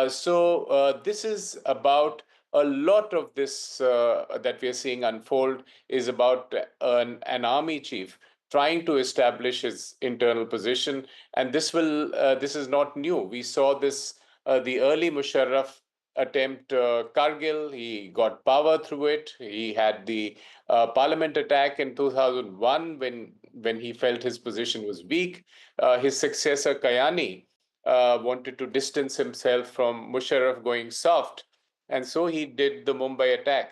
[SPEAKER 11] So this is about a lot of this that we are seeing unfold is about an army chief trying to establish his internal position. And this is not new. We saw this, the early Musharraf attempt, Kargil, he got power through it. He had the parliament attack in 2001 when he felt his position was weak. His successor, Kayani, wanted to distance himself from Musharraf going soft. And so he did the Mumbai attack.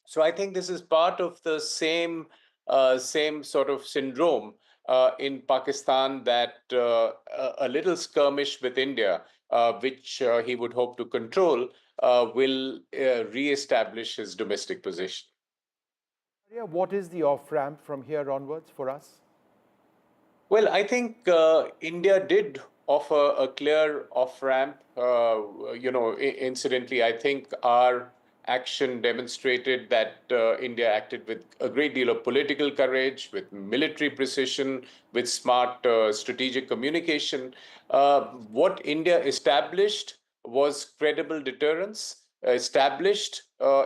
[SPEAKER 11] So I think this is part of the same sort of syndrome in Pakistan, that a little skirmish with India, which he would hope to control, will re-establish his domestic position.
[SPEAKER 5] What is the off-ramp from here onwards for us?
[SPEAKER 11] Well, I think India did offer a clear off-ramp. Incidentally, I think our action demonstrated that India acted with a great deal of political courage, with military precision, with smart strategic communication. What India established was credible deterrence, established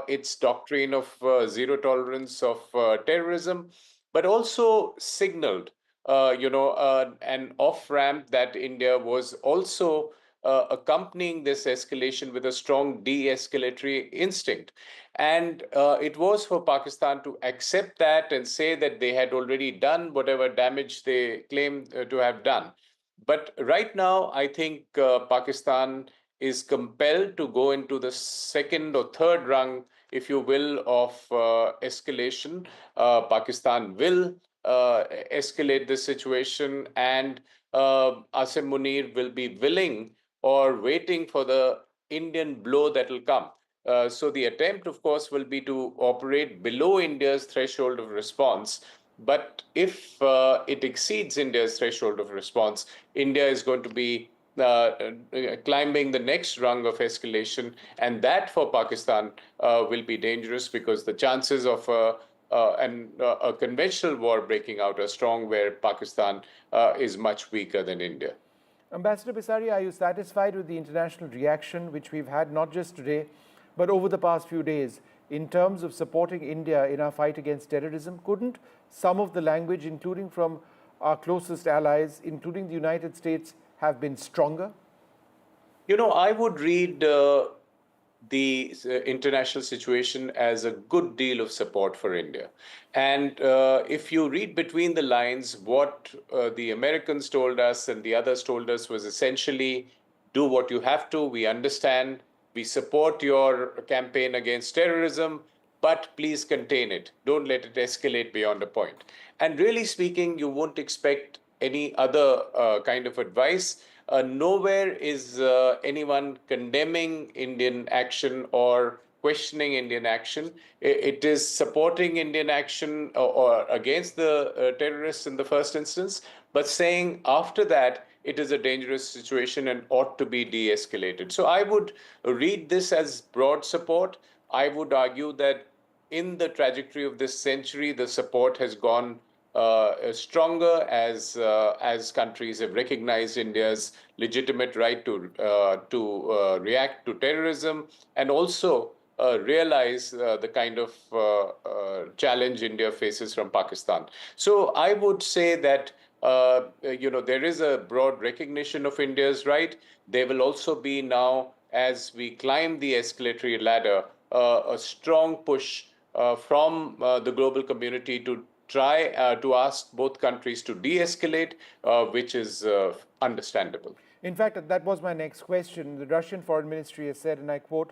[SPEAKER 11] its doctrine of zero tolerance of terrorism, but also signaled an off ramp that India was also accompanying this escalation with a strong de escalatory instinct. And it was for Pakistan to accept that and say that they had already done whatever damage they claim to have done. But right now, I think Pakistan is compelled to go into the second or third rung, if you will, of escalation. Pakistan will escalate the situation, and Asim Munir will be willing or waiting for the Indian blow that will come. So the attempt, of course, will be to operate below India's threshold of response. But if it exceeds India's threshold of response, India is going to be climbing the next rung of escalation, and that for Pakistan will be dangerous because the chances of a conventional war breaking out are strong, where Pakistan is much weaker than India.
[SPEAKER 5] Ambassador Visaria, are you satisfied with the international reaction which we've had not just today, but over the past few days in terms of supporting India in our fight against terrorism? Couldn't some of the language, including from our closest allies, including the United States, have been stronger?
[SPEAKER 11] I would read the international situation as a good deal of support for India. And if you read between the lines, what the Americans told us and the others told us was essentially, do what you have to. We understand. We support your campaign against terrorism, but please contain it. Don't let it escalate beyond a point. And really speaking, you won't expect any other kind of advice. Nowhere is anyone condemning Indian action or questioning Indian action. It is supporting Indian action or against the terrorists in the first instance, but saying after that it is a dangerous situation and ought to be de-escalated. So I would read this as broad support. I would argue that in the trajectory of this century, the support has gone stronger as countries have recognized India's legitimate right to react to terrorism, and also realize the kind of challenge India faces from Pakistan. So I would say that there is a broad recognition of India's right. There will also be now, as we climb the escalatory ladder, a strong push from the global community to try to ask both countries to de-escalate, which is understandable.
[SPEAKER 5] In fact, that was my next question. The Russian Foreign Ministry has said, and I quote,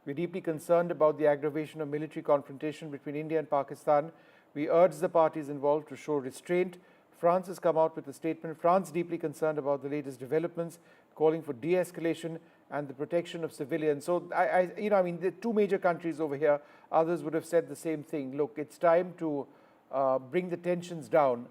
[SPEAKER 5] "We're deeply concerned about the aggravation of military confrontation between India and Pakistan. We urge the parties involved to show restraint." France has come out with a statement. France deeply concerned about the latest developments, calling for de-escalation and the protection of civilians. So, the two major countries over here, others would have said the same thing. Look, it's time to bring the tensions down.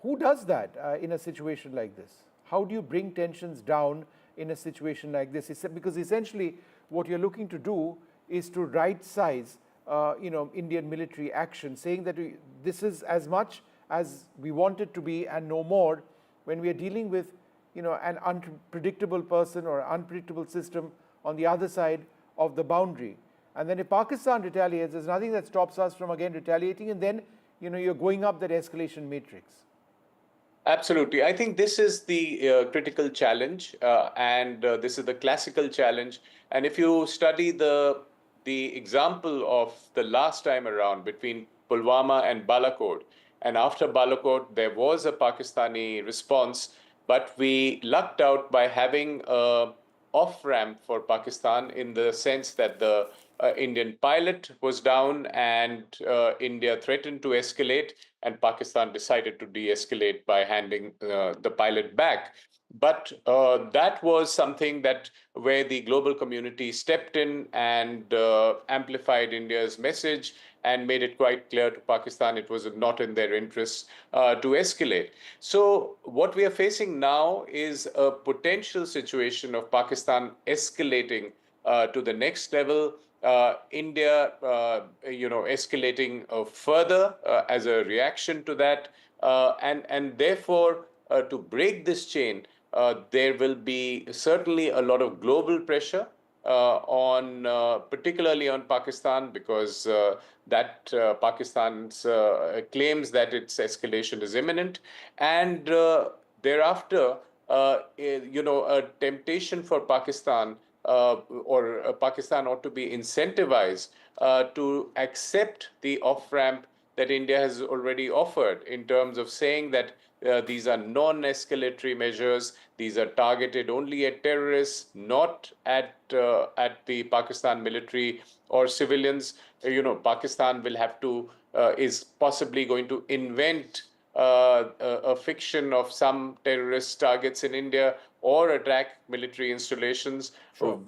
[SPEAKER 5] Who does that in a situation like this? How do you bring tensions down in a situation like this? Because essentially what you're looking to do is to right size Indian military action, saying that this is as much as we want it to be and no more, when we are dealing with an unpredictable person or unpredictable system on the other side of the boundary. And then if Pakistan retaliates, there's nothing that stops us from again retaliating, and then you're going up that escalation matrix.
[SPEAKER 11] Absolutely. I think this is the critical challenge, and this is the classical challenge. And if you study the example of the last time around between Pulwama and Balakot, and after Balakot, there was a Pakistani response, but we lucked out by having a off-ramp for Pakistan, in the sense that the Indian pilot was down and India threatened to escalate, and Pakistan decided to de-escalate by handing the pilot back. But that was something where the global community stepped in and amplified India's message and made it quite clear to Pakistan it was not in their interests to escalate. So what we are facing now is a potential situation of Pakistan escalating to the next level, India, escalating further as a reaction to that, and therefore to break this chain, there will be certainly a lot of global pressure particularly on Pakistan, because Pakistan's claims that its escalation is imminent, and thereafter, a temptation for Pakistan. Pakistan ought to be incentivized to accept the off-ramp that India has already offered, in terms of saying that these are non-escalatory measures. These are targeted only at terrorists, not at the Pakistan military or civilians. Pakistan will have to is possibly going to invent a fiction of some terrorist targets in India or attack military installations,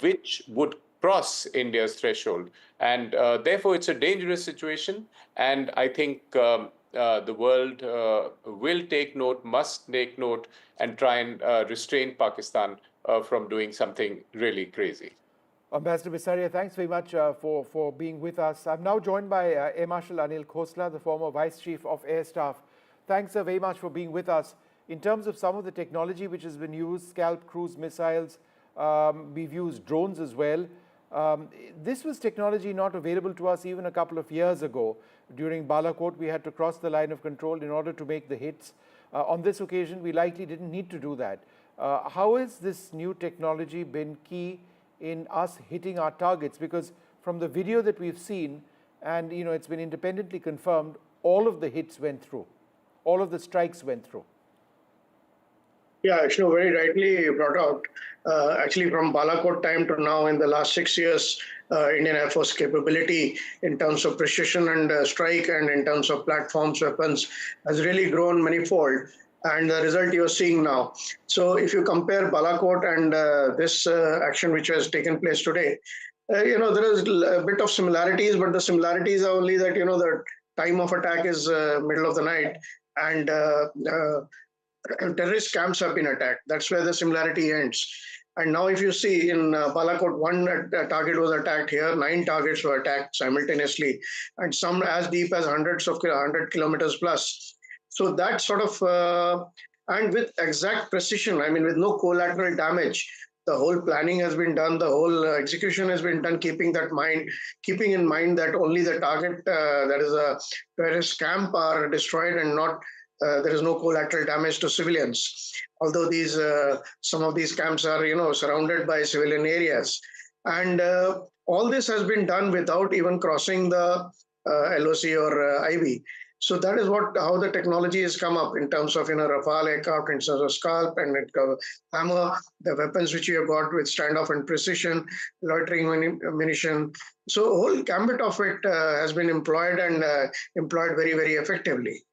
[SPEAKER 11] which would cross India's threshold. And therefore, it's a dangerous situation. And I think the world will take note, must take note, and try and restrain Pakistan from doing something really crazy.
[SPEAKER 5] Ambassador Visaria, thanks very much for being with us. I'm now joined by Air Marshal Anil Kosla, the former Vice Chief of Air Staff. Thanks very much for being with us. In terms of some of the technology which has been used, Scalp cruise missiles, we've used drones as well. This was technology not available to us even a couple of years ago. During Balakot, we had to cross the line of control in order to make the hits. On this occasion, we likely didn't need to do that. How has this new technology been key in us hitting our targets? Because from the video that we've seen, and it's been independently confirmed, all of the hits went through. All of the strikes went through.
[SPEAKER 12] Yeah, Vishnu very rightly brought out. Actually, from Balakot time to now, in the last 6 years, Indian Air Force capability in terms of precision and strike, and in terms of platforms, weapons, has really grown manifold. And the result you're seeing now. So if you compare Balakot and this action which has taken place today, there is a bit of similarities, but the similarities are only that, the time of attack is middle of the night, and terrorist camps have been attacked. That's where the similarity ends. And now if you see in Balakot, one target was attacked here, 9 targets were attacked simultaneously, and some as deep as 100 kilometers plus. So that sort of, and with exact precision, I mean, with no collateral damage, the whole planning has been done, the whole execution has been done, keeping in mind that only the target, that is a terrorist camp, are destroyed, and not there is no collateral damage to civilians. Although some of these camps are, surrounded by civilian areas, and all this has been done without even crossing the LOC or IB. So that is how the technology has come up in terms of Rafale aircraft, in terms of Scalp and Hammer, the weapons which we have got with standoff and precision, loitering ammunition. So a whole gambit of it has been employed, and employed very, very effectively.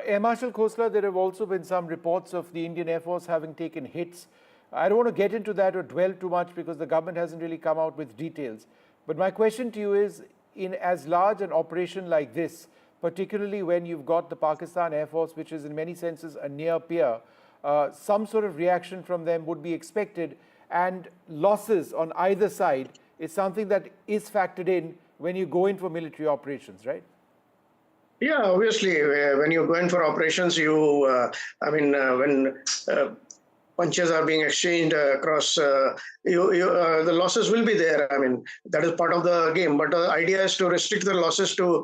[SPEAKER 5] Air Marshal Kosla, there have also been some reports of the Indian Air Force having taken hits. I don't want to get into that or dwell too much, because the government hasn't really come out with details. But my question to you is, in as large an operation like this, particularly when you've got the Pakistan Air Force, which is in many senses a near peer, some sort of reaction from them would be expected, and losses on either side is something that is factored in when you go in for military operations, right?
[SPEAKER 12] Yeah, obviously, when you go in for operations, when punches are being exchanged across, the losses will be there. I mean, that is part of the game. But the idea is to restrict the losses to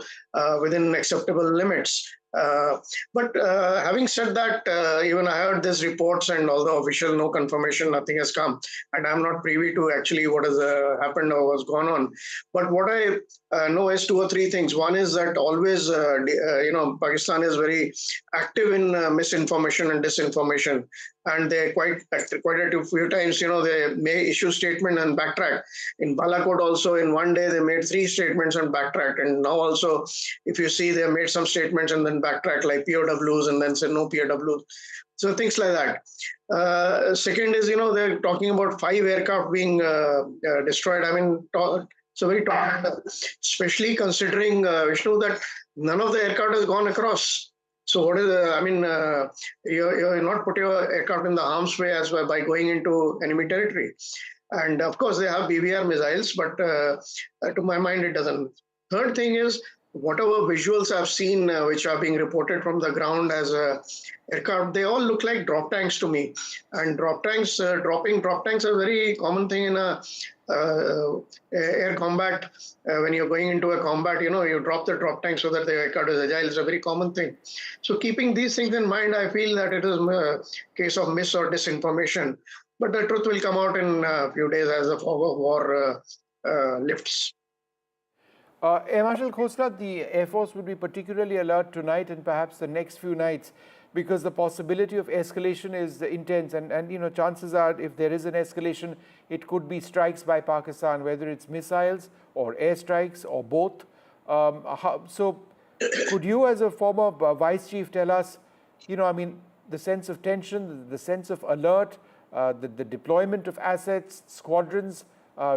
[SPEAKER 12] within acceptable limits. But having said that, even I heard these reports, and although official no confirmation, nothing has come, and I'm not privy to actually what has happened or what's gone on. But what I know is 2 or 3 things. One is that always, Pakistan is very active in misinformation and disinformation, and they quite a few times, they may issue statement and backtrack. In Balakot also, in one day they made 3 statements and backtracked, and now also, if you see, they made some statements and then backtrack, like POWs, and then say no POWs. So things like that. Second is, they're talking about 5 aircraft being destroyed. I mean, So very tall order, especially considering, Vishnu, that none of the aircraft has gone across. So what is you're not put your aircraft in the harm's way as well by going into enemy territory. And of course, they have BBR missiles, but to my mind, it doesn't. Third thing is, whatever visuals I've seen, which are being reported from the ground as aircraft, they all look like drop tanks to me. And drop tanks, dropping drop tanks are a very common thing in a air combat. When you're going into a combat, you drop the drop tank so that the aircraft is agile. It's a very common thing. So keeping these things in mind, I feel that it is a case of mis or disinformation. But the truth will come out in a few days as the fog of war lifts.
[SPEAKER 5] Air Marshal Kosla, the Air Force would be particularly alert tonight and perhaps the next few nights, because the possibility of escalation is intense, and chances are, if there is an escalation, it could be strikes by Pakistan, whether it's missiles or airstrikes or both. So could you, as a former vice chief, tell us, the sense of tension, the sense of alert, the deployment of assets, squadrons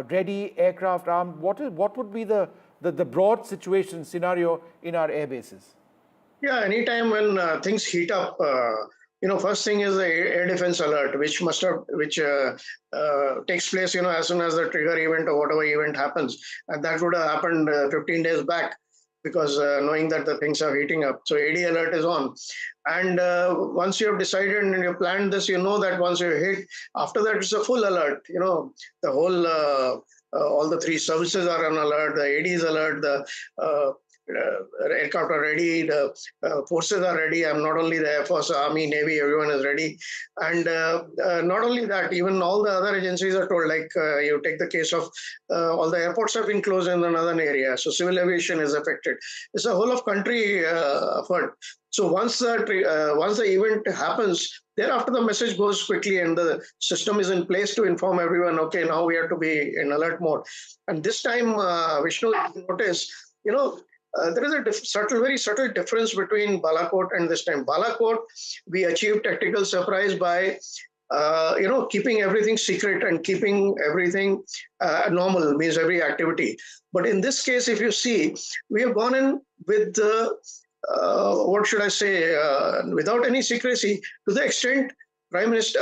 [SPEAKER 5] ready, aircraft armed? What would be the broad situation scenario in our air bases?
[SPEAKER 12] Yeah, anytime when things heat up, first thing is the air defense alert, which takes place, as soon as the trigger event or whatever event happens. And that would have happened 15 days back, because knowing that the things are heating up. So AD alert is on. And once you have decided and you planned this, that once you hit, after that it's a full alert. The whole, all the three services are on alert, the AD is alert, the aircraft are ready, the forces are ready. I'm not only the Air Force, Army, Navy, everyone is ready. And not only that, even all the other agencies are told, like you take the case of all the airports have been closed in the northern area. So civil aviation is affected. It's a whole of country effort. So once the event happens, thereafter the message goes quickly and the system is in place to inform everyone, okay, now we have to be in alert mode. And this time, Vishnu, notice, there is a very subtle difference between Balakot and this time. Balakot, we achieved tactical surprise by, keeping everything secret and keeping everything normal, means every activity. But in this case, if you see, we have gone in with the, without any secrecy, to the extent Prime Minister,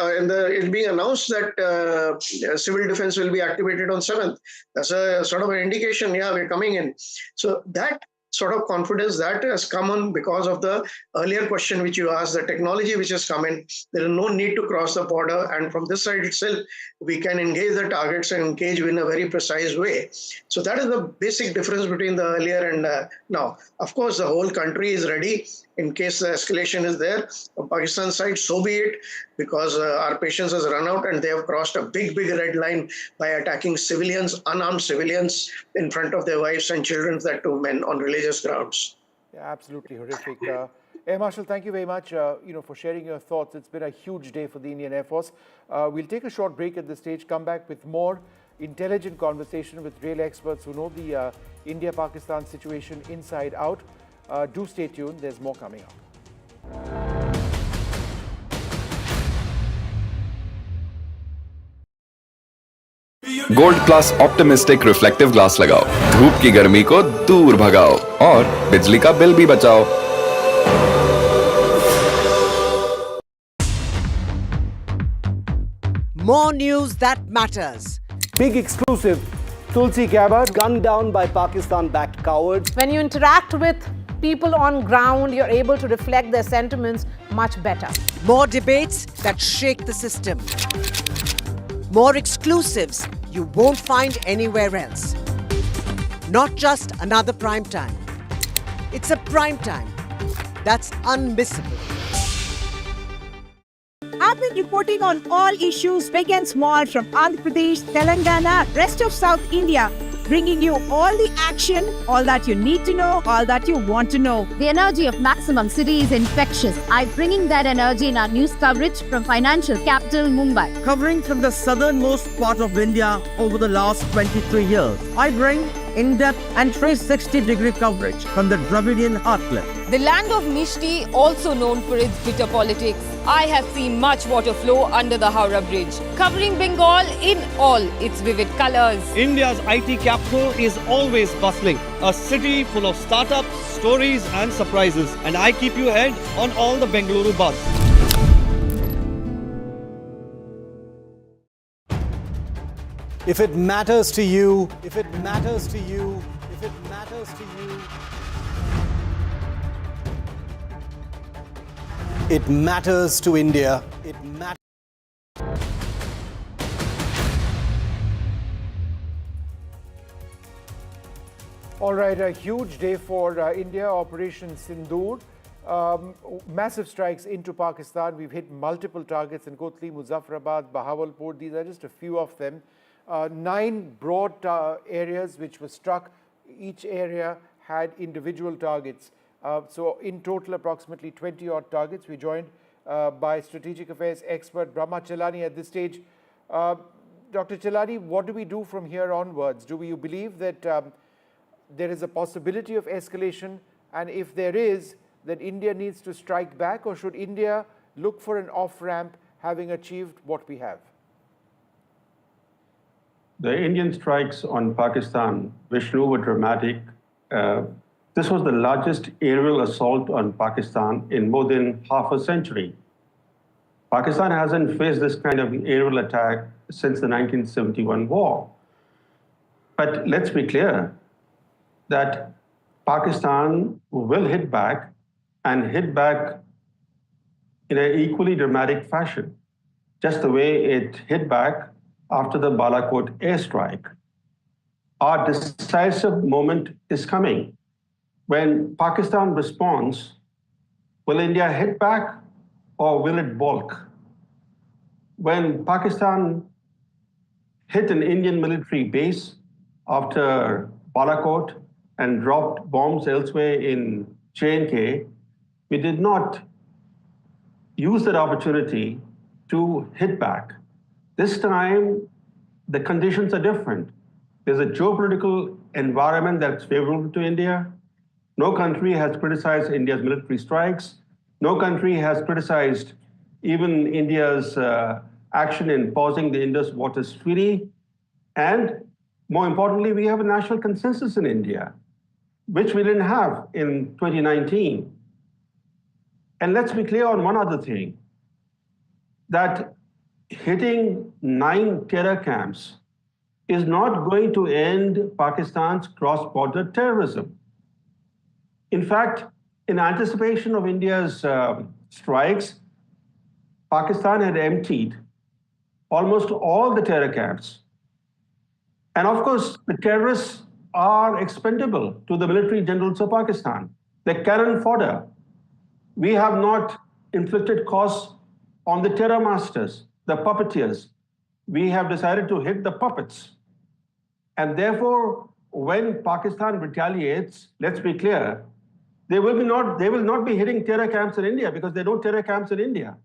[SPEAKER 12] it's being announced that civil defense will be activated on 7th. That's a sort of an indication, yeah, we're coming in. So that sort of confidence that has come on because of the earlier question which you asked, the technology which has come in. There is no need to cross the border, and from this side itself, we can engage the targets and engage in a very precise way. So that is the basic difference between the earlier and now. Of course, the whole country is ready in case the escalation is there. On Pakistan side, so be it, because our patience has run out and they have crossed a big red line by attacking civilians, unarmed civilians, in front of their wives and children, that too men, on religious grounds.
[SPEAKER 5] Yeah, absolutely horrific. Air Marshal, thank you very much for sharing your thoughts. It's been a huge day for the Indian Air Force. We'll take a short break at this stage, come back with more intelligent conversation with real experts who know the India-Pakistan situation inside out. Do stay tuned, there's more coming up.
[SPEAKER 13] Gold class optimistic reflective glass लगाओ, धूप की गर्मी को दूर भगाओ और बिजली का बिल भी बचाओ।
[SPEAKER 14] More news that matters.
[SPEAKER 5] Big exclusive. Tulsi Gabbard
[SPEAKER 15] gunned down by Pakistan-backed cowards.
[SPEAKER 2] When you interact with people on ground, you're able to reflect their sentiments much better.
[SPEAKER 14] More debates that shake the system. More exclusives you won't find anywhere else. Not just another prime time. It's a prime time that's unmissable.
[SPEAKER 16] I've been reporting on all issues big and small from Andhra Pradesh, Telangana, rest of South India, bringing you all the action, all that you need to know, all that you want to know.
[SPEAKER 17] The energy of Maximum City is infectious. I'm bringing that energy in our news coverage from financial capital Mumbai.
[SPEAKER 15] Covering from the southernmost part of India over the last 23 years. I bring
[SPEAKER 14] in-depth and 360-degree coverage from the Dravidian heartland.
[SPEAKER 18] The land of Mishti, also known for its bitter politics. I have seen much water flow under the Howrah Bridge, covering Bengal in all its vivid colors.
[SPEAKER 15] India's IT capital is always bustling, a city full of startups, stories and surprises. And I keep you ahead on all the Bengaluru buzz. If it matters to you, if it matters to you, if it matters to you, it matters to India. It matters.
[SPEAKER 5] All right, a huge day for India, Operation Sindoor. Massive strikes into Pakistan. We've hit multiple targets in Kotli, Muzaffarabad, Bahawalpur. These are just a few of them. 9 broad areas which were struck. Each area had individual targets. So in total, approximately 20-odd targets. We're joined by strategic affairs expert Brahma Chelani at this stage. Dr. Chelani, what do we do from here onwards? Do you believe that there is a possibility of escalation? And if there is, that India needs to strike back, or should India look for an off-ramp having achieved what we have?
[SPEAKER 19] The Indian strikes on Pakistan, Vishnu, were dramatic. This was the largest aerial assault on Pakistan in more than half a century. Pakistan hasn't faced this kind of aerial attack since the 1971 war. But let's be clear that Pakistan will hit back and hit back in an equally dramatic fashion, just the way it hit back after the Balakot airstrike. Our decisive moment is coming. When Pakistan responds, will India hit back or will it balk? When Pakistan hit an Indian military base after Balakot and dropped bombs elsewhere in J&K, we did not use that opportunity to hit back. This time, the conditions are different. There's a geopolitical environment that's favorable to India. No country has criticized India's military strikes. No country has criticized even India's action in pausing the Indus Waters Treaty. And more importantly, we have a national consensus in India, which we didn't have in 2019. And let's be clear on one other thing, that hitting 9 terror camps is not going to end Pakistan's cross-border terrorism. In fact, in anticipation of India's strikes, Pakistan had emptied almost all the terror camps. And of course, the terrorists are expendable to the military generals of Pakistan. They're cannon fodder. We have not inflicted costs on the terror masters, the puppeteers. We have decided to hit the puppets. And therefore, when Pakistan retaliates, let's be clear, they will not be hitting terror camps in India because there are no terror camps in India.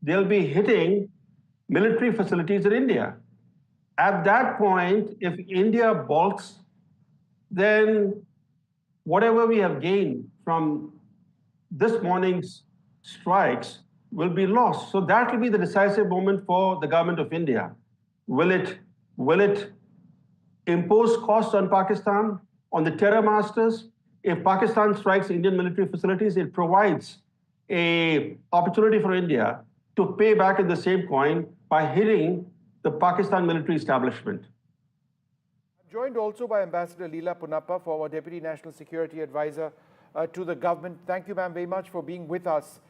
[SPEAKER 19] They'll be hitting military facilities in India. At that point, if India balks, then whatever we have gained from this morning's strikes will be lost. So that will be the decisive moment for the government of India. Will it impose costs on Pakistan, on the terror masters? If Pakistan strikes Indian military facilities, it provides an opportunity for India to pay back in the same coin by hitting the Pakistan military establishment.
[SPEAKER 5] I'm joined also by Ambassador Leela Punappa, former Deputy National Security Advisor to the government. Thank you, ma'am, very much for being with us.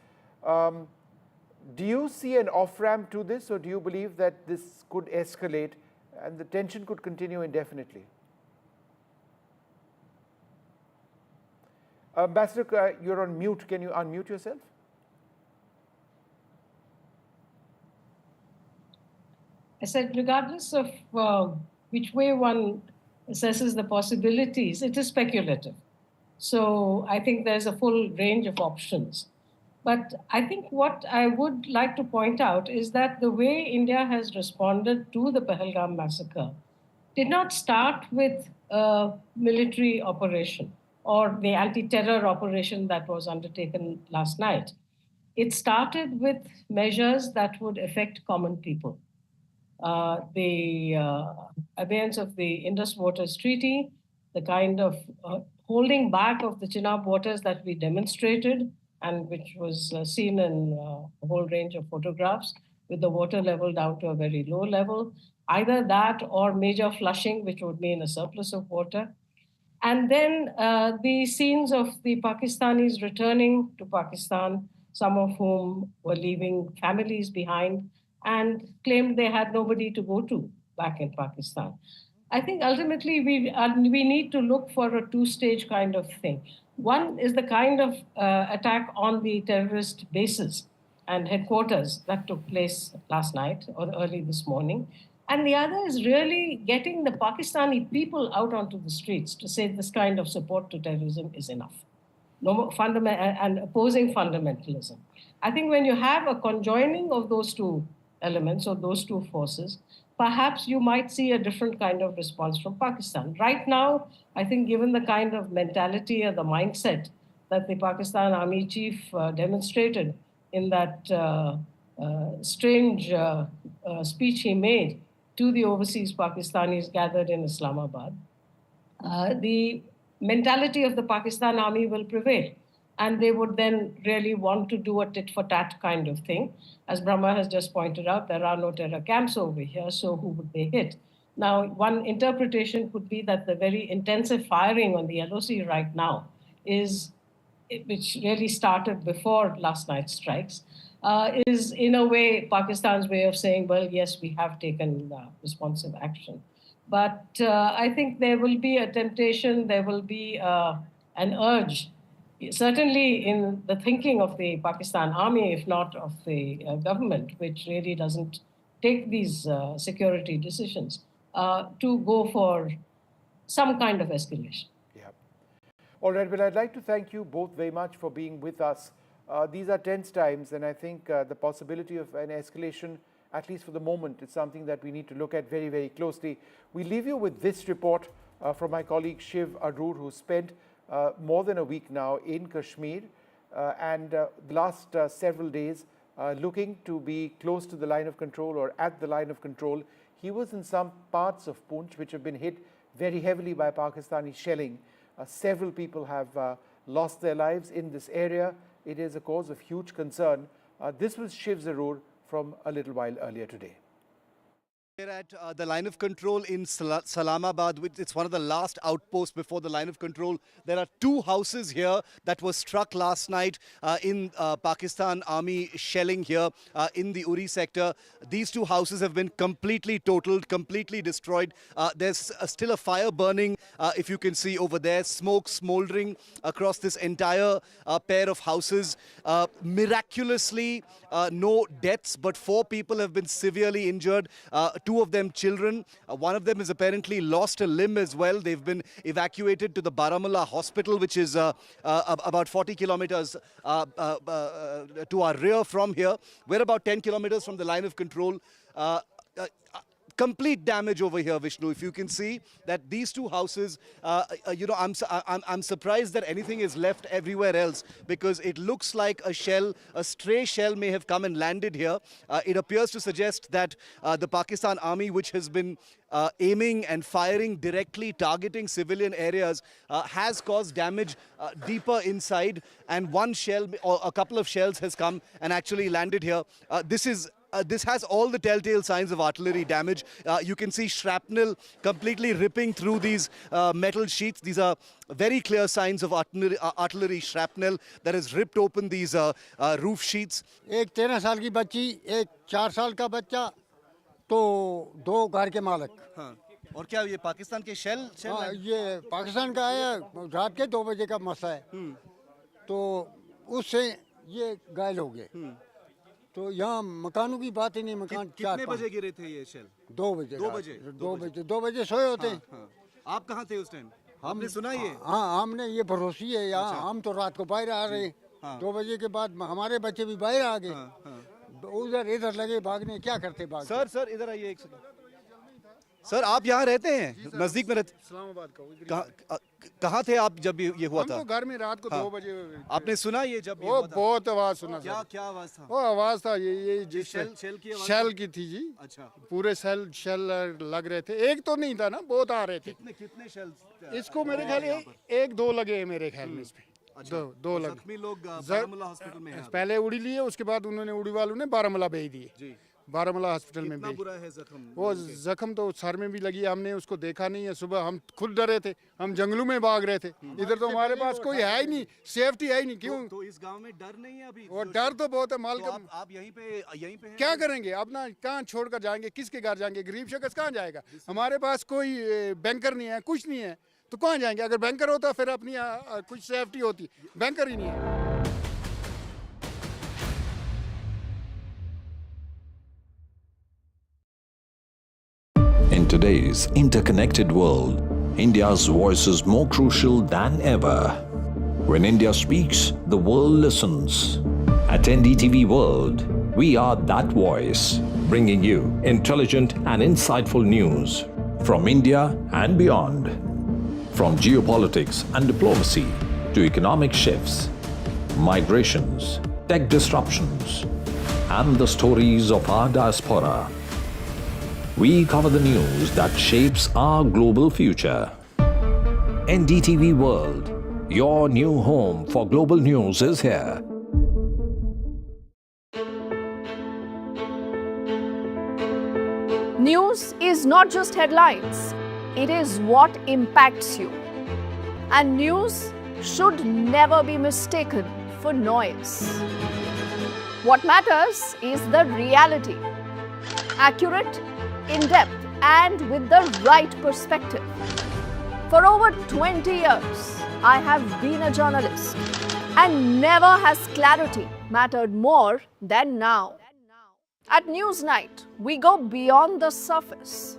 [SPEAKER 5] Do you see an off-ramp to this, or do you believe that this could escalate and the tension could continue indefinitely? Ambassador, you're on mute. Can you unmute yourself?
[SPEAKER 20] I said, regardless of which way one assesses the possibilities, it is speculative. So I think there's a full range of options. But I think what I would like to point out is that the way India has responded to the Pahalgam massacre did not start with a military operation or the anti-terror operation that was undertaken last night. It started with measures that would affect common people. The abeyance of the Indus Waters Treaty, the kind of holding back of the Chenab waters that we demonstrated and which was seen in a whole range of photographs with the water level down to a very low level, either that or major flushing, which would mean a surplus of water. And then the scenes of the Pakistanis returning to Pakistan, some of whom were leaving families behind and claimed they had nobody to go to back in Pakistan. I think ultimately we need to look for a two-stage kind of thing. One is the kind of attack on the terrorist bases and headquarters that took place last night or early this morning. And the other is really getting the Pakistani people out onto the streets to say this kind of support to terrorism is enough. No more and opposing fundamentalism. I think when you have a conjoining of those two elements or those two forces, perhaps you might see a different kind of response from Pakistan. Right now, I think given the kind of mentality or the mindset that the Pakistan Army chief demonstrated in that strange speech he made to the overseas Pakistanis gathered in Islamabad, the mentality of the Pakistan Army will prevail. And they would then really want to do a tit-for-tat kind of thing. As Brahma has just pointed out, there are no terror camps over here, so who would they hit? Now, one interpretation could be that the very intensive firing on the LOC right now which really started before last night's strikes, is in a way Pakistan's way of saying, well, yes, we have taken responsive action. But I think there will be a temptation, there will be an urge, certainly in the thinking of the Pakistan Army, if not of the government, which really doesn't take these security decisions, to go for some kind of escalation.
[SPEAKER 5] Yeah. All right, well, I'd like to thank you both very much for being with us. These are tense times, and I think the possibility of an escalation, at least for the moment, is something that we need to look at very, very closely. We leave you with this report from my colleague Shiv Arur, who spent more than a week now in Kashmir and the last several days looking to be close to the line of control or at the line of control. He was in some parts of Poonch which have been hit very heavily by Pakistani shelling. Several people have lost their lives in this area. It is a cause of huge concern. This was Shiv Arur from a little while earlier today.
[SPEAKER 15] We're at the line of control in Salamabad. It's one of the last outposts before the line of control. There are two houses here that were struck last night in Pakistan Army shelling here in the Uri sector. These two houses have been completely totaled, completely destroyed. There's still a fire burning, if you can see over there, smoke smoldering across this entire pair of houses. Miraculously, no deaths, but 4 people have been severely injured. 2 of them children. One of them has apparently lost a limb as well. They've been evacuated to the Baramulla hospital, which is about 40 kilometers to our rear from here. We're about 10 kilometers from the line of control. Complete damage over here, Vishnu. If you can see that these two houses, I'm surprised that anything is left everywhere else, because it looks like a stray shell may have come and landed here. It appears to suggest that the Pakistan Army, which has been aiming and firing directly, targeting civilian areas, has caused damage deeper inside, and one shell or a couple of shells has come and actually landed here. This has all the telltale signs of artillery damage. You can see shrapnel completely ripping through these metal sheets. These are very clear signs of artillery shrapnel that has ripped open these roof sheets.
[SPEAKER 21] एक 13 साल की बच्ची, एक 4 साल का बच्चा, तो 2 घर के मालिक.
[SPEAKER 15] हाँ. और क्या ये पाकिस्तान के शेल?
[SPEAKER 21] हाँ, ये पाकिस्तान का है. रात के 2 बजे का मसला है. तो उससे ये घायल हो गए. तो यहाँ मकानों की बात ही नहीं. मकान
[SPEAKER 15] कितने बजे गिरे थे ये शेल?
[SPEAKER 21] 2 बजे. 2 बजे सोए होते हैं.
[SPEAKER 15] आप कहाँ थे उस टाइम? हमने सुना ये?
[SPEAKER 21] हाँ, हमने ये भरोसी है यहाँ. हम तो रात को बाहर आ रहे. 2 बजे के बाद हमारे बच्चे भी बाहर आ गए. उधर इधर लगे भागने. क्या करते भाग?
[SPEAKER 15] सर इधर आइए एक सेकंड. सर आप यहाँ रहते हैं, नजदीक में रहते?
[SPEAKER 21] इस्लामाबाद का।
[SPEAKER 15] कहाँ थे आप जब ये हुआ था?
[SPEAKER 21] हम तो घर में रात को 2 बजे।
[SPEAKER 15] आपने सुना ये जब ये
[SPEAKER 21] वो
[SPEAKER 15] हुआ था?
[SPEAKER 21] बहुत आवाज सुना।
[SPEAKER 15] क्या आवाज था?
[SPEAKER 21] वो आवाज था ये जिस
[SPEAKER 15] शेल
[SPEAKER 21] की थी जी।
[SPEAKER 15] अच्छा,
[SPEAKER 21] पूरे शेल लग रहे थे, एक तो नहीं था ना, बहुत आ रहे थे।
[SPEAKER 15] कितने शेल?
[SPEAKER 21] इसको मेरे ख्याल 1-2 लगे हैं मेरे ख्याल में इसमें। दो लगे।
[SPEAKER 15] जख्मी लोग बारामूला हॉस्पिटल में हैं।
[SPEAKER 21] पहले उड़ी लिए, उसके बाद उन्होंने उड़ी वालों ने बारामूला भेज दिए। बारामूला हॉस्पिटल में
[SPEAKER 15] कितना बुरा है जख्म?
[SPEAKER 21] वो जख्म तो सर में भी लगी, हमने उसको देखा नहीं है। सुबह हम खुद डरे थे, हम जंगलों में भाग रहे थे। इधर तो हमारे पास कोई है ही नहीं, सेफ्टी है ही नहीं। क्यों?
[SPEAKER 15] तो इस गांव में डर नहीं है अभी?
[SPEAKER 21] वो डर तो बहुत है माल।
[SPEAKER 15] तो आप यहीं पे
[SPEAKER 21] क्या करेंगे? अपना कहाँ छोड़कर जाएंगे? किसके घर जाएंगे? गरीब शख्स कहाँ जाएगा? हमारे पास कोई बैंकर नहीं है, कुछ नहीं है, तो कहाँ जाएंगे? अगर बैंकर होता फिर अपनी कुछ सेफ्टी होती, बैंकर ही नहीं है।
[SPEAKER 4] In today's interconnected world, India's voice is more crucial than ever. When India speaks, the world listens. At NDTV World, we are that voice, bringing you intelligent and insightful news from India and beyond. From geopolitics and diplomacy to economic shifts, migrations, tech disruptions, and the stories of our diaspora. We cover the news that shapes our global future. NDTV World, your new home for global news is here.
[SPEAKER 22] News is not just headlines, it is what impacts you. And news should never be mistaken for noise. What matters is the reality. Accurate, in-depth, and with the right perspective. For over 20 years, I have been a journalist, and never has clarity mattered more than now. At Newsnight, we go beyond the surface.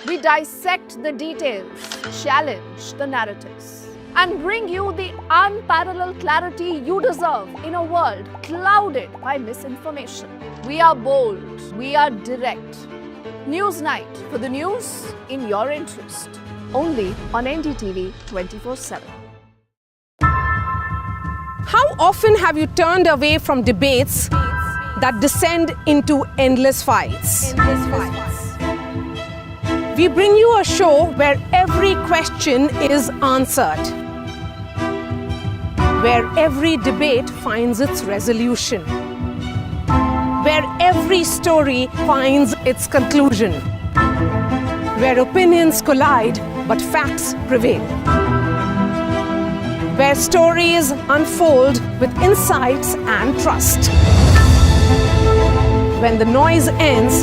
[SPEAKER 22] We dissect the details, challenge the narratives, and bring you the unparalleled clarity you deserve in a world clouded by misinformation. We are bold, we are direct. Newsnight, for the news in your interest. Only on NDTV 24/7.
[SPEAKER 2] How often have you turned away from debates that descend into endless fights? We bring you a show where every question is answered, where every debate finds its resolution, where every story finds its conclusion, where opinions collide but facts prevail, where stories unfold with insights and trust. When the noise ends,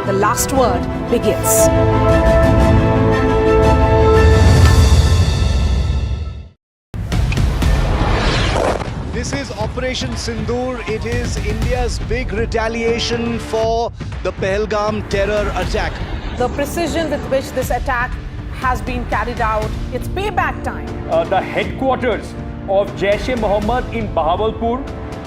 [SPEAKER 2] the last word begins.
[SPEAKER 15] This is Operation Sindoor. It is India's big retaliation for the Pahalgam terror attack.
[SPEAKER 2] The precision with which this attack has been carried out, it's payback time.
[SPEAKER 23] The headquarters of Jaish-e-Mohammed in Bahawalpur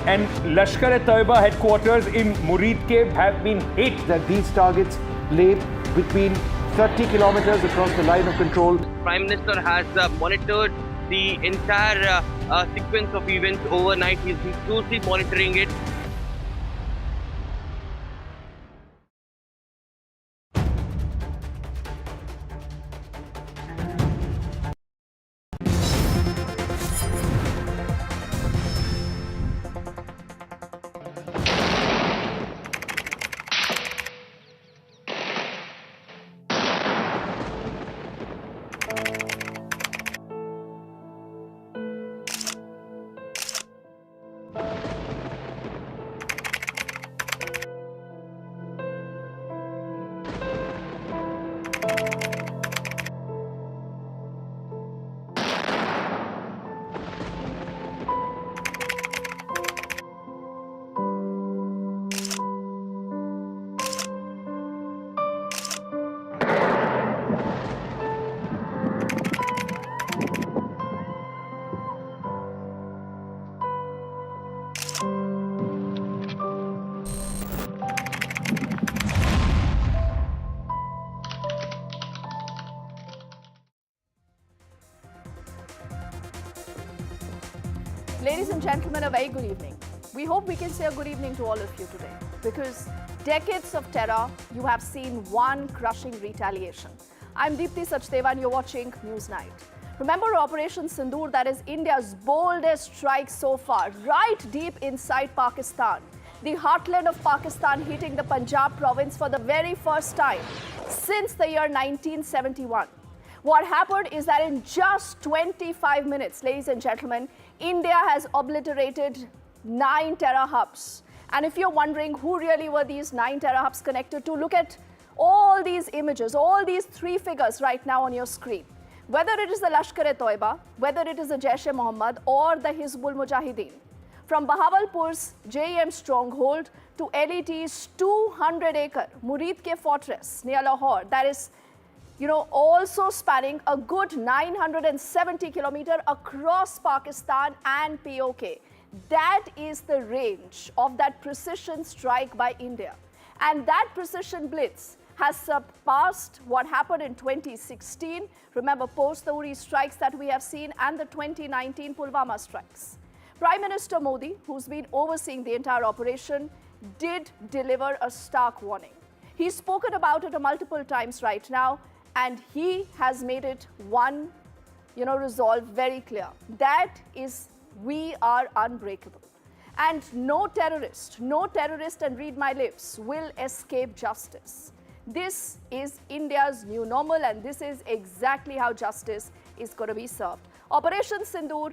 [SPEAKER 23] and Lashkar-e-Taiba headquarters in Muridke have been hit.
[SPEAKER 5] That these targets lay between 30 kilometers across the line of control.
[SPEAKER 24] Prime Minister has monitored the entire sequence of events overnight. He's been closely monitoring it.
[SPEAKER 22] Ladies and gentlemen, a very good evening. We hope we can say a good evening to all of you today because decades of terror, you have seen one crushing retaliation. I'm Deepthi Sachdeva and you're watching Newsnight. Remember Operation Sindoor, that is India's boldest strike so far, right deep inside Pakistan. The heartland of Pakistan hitting the Punjab province for the very first time since the year 1971. What happened is that in just 25 minutes, ladies and gentlemen, India has obliterated 9 terror hubs. And if you're wondering who really were these 9 terror hubs connected to, look at all these images, all these 3 figures right now on your screen. Whether it is the Lashkar-e-Toiba, whether it is the Jaish-e-Mohammed or the Hizbul Mujahideen. From Bahawalpur's JEM stronghold to LET's 200-acre Muridke fortress near Lahore, that is also spanning a good 970 kilometers across Pakistan and POK. That is the range of that precision strike by India. And that precision blitz has surpassed what happened in 2016. Remember, post the Uri strikes that we have seen and the 2019 Pulwama strikes. Prime Minister Modi, who's been overseeing the entire operation, did deliver a stark warning. He's spoken about it multiple times right now, and he has made it one, resolve very clear. That is, we are unbreakable. And no terrorist, and read my lips, will escape justice. This is India's new normal, and this is exactly how justice is going to be served. Operation Sindoor,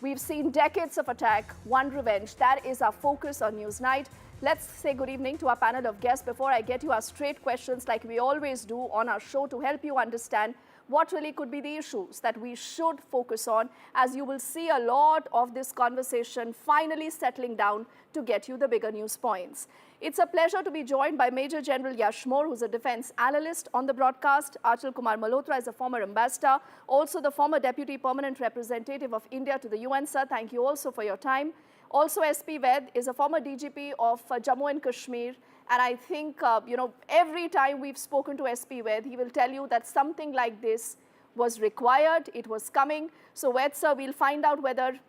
[SPEAKER 22] we've seen decades of attack, one revenge. That is our focus on Newsnight. Let's say good evening to our panel of guests before I get you our straight questions like we always do on our show to help you understand what really could be the issues that we should focus on, as you will see a lot of this conversation finally settling down to get you the bigger news points. It's a pleasure to be joined by Major General Yashmore, who's a defense analyst on the broadcast. Achal Kumar Malhotra is a former ambassador, also the former deputy permanent representative of India to the UN. Sir, thank you also for your time. Also, SP Ved is a former DGP of Jammu and Kashmir. And I think, every time we've spoken to SP Ved, he will tell you that something like this was required, it was coming. So, Ved, sir, we'll find out whether,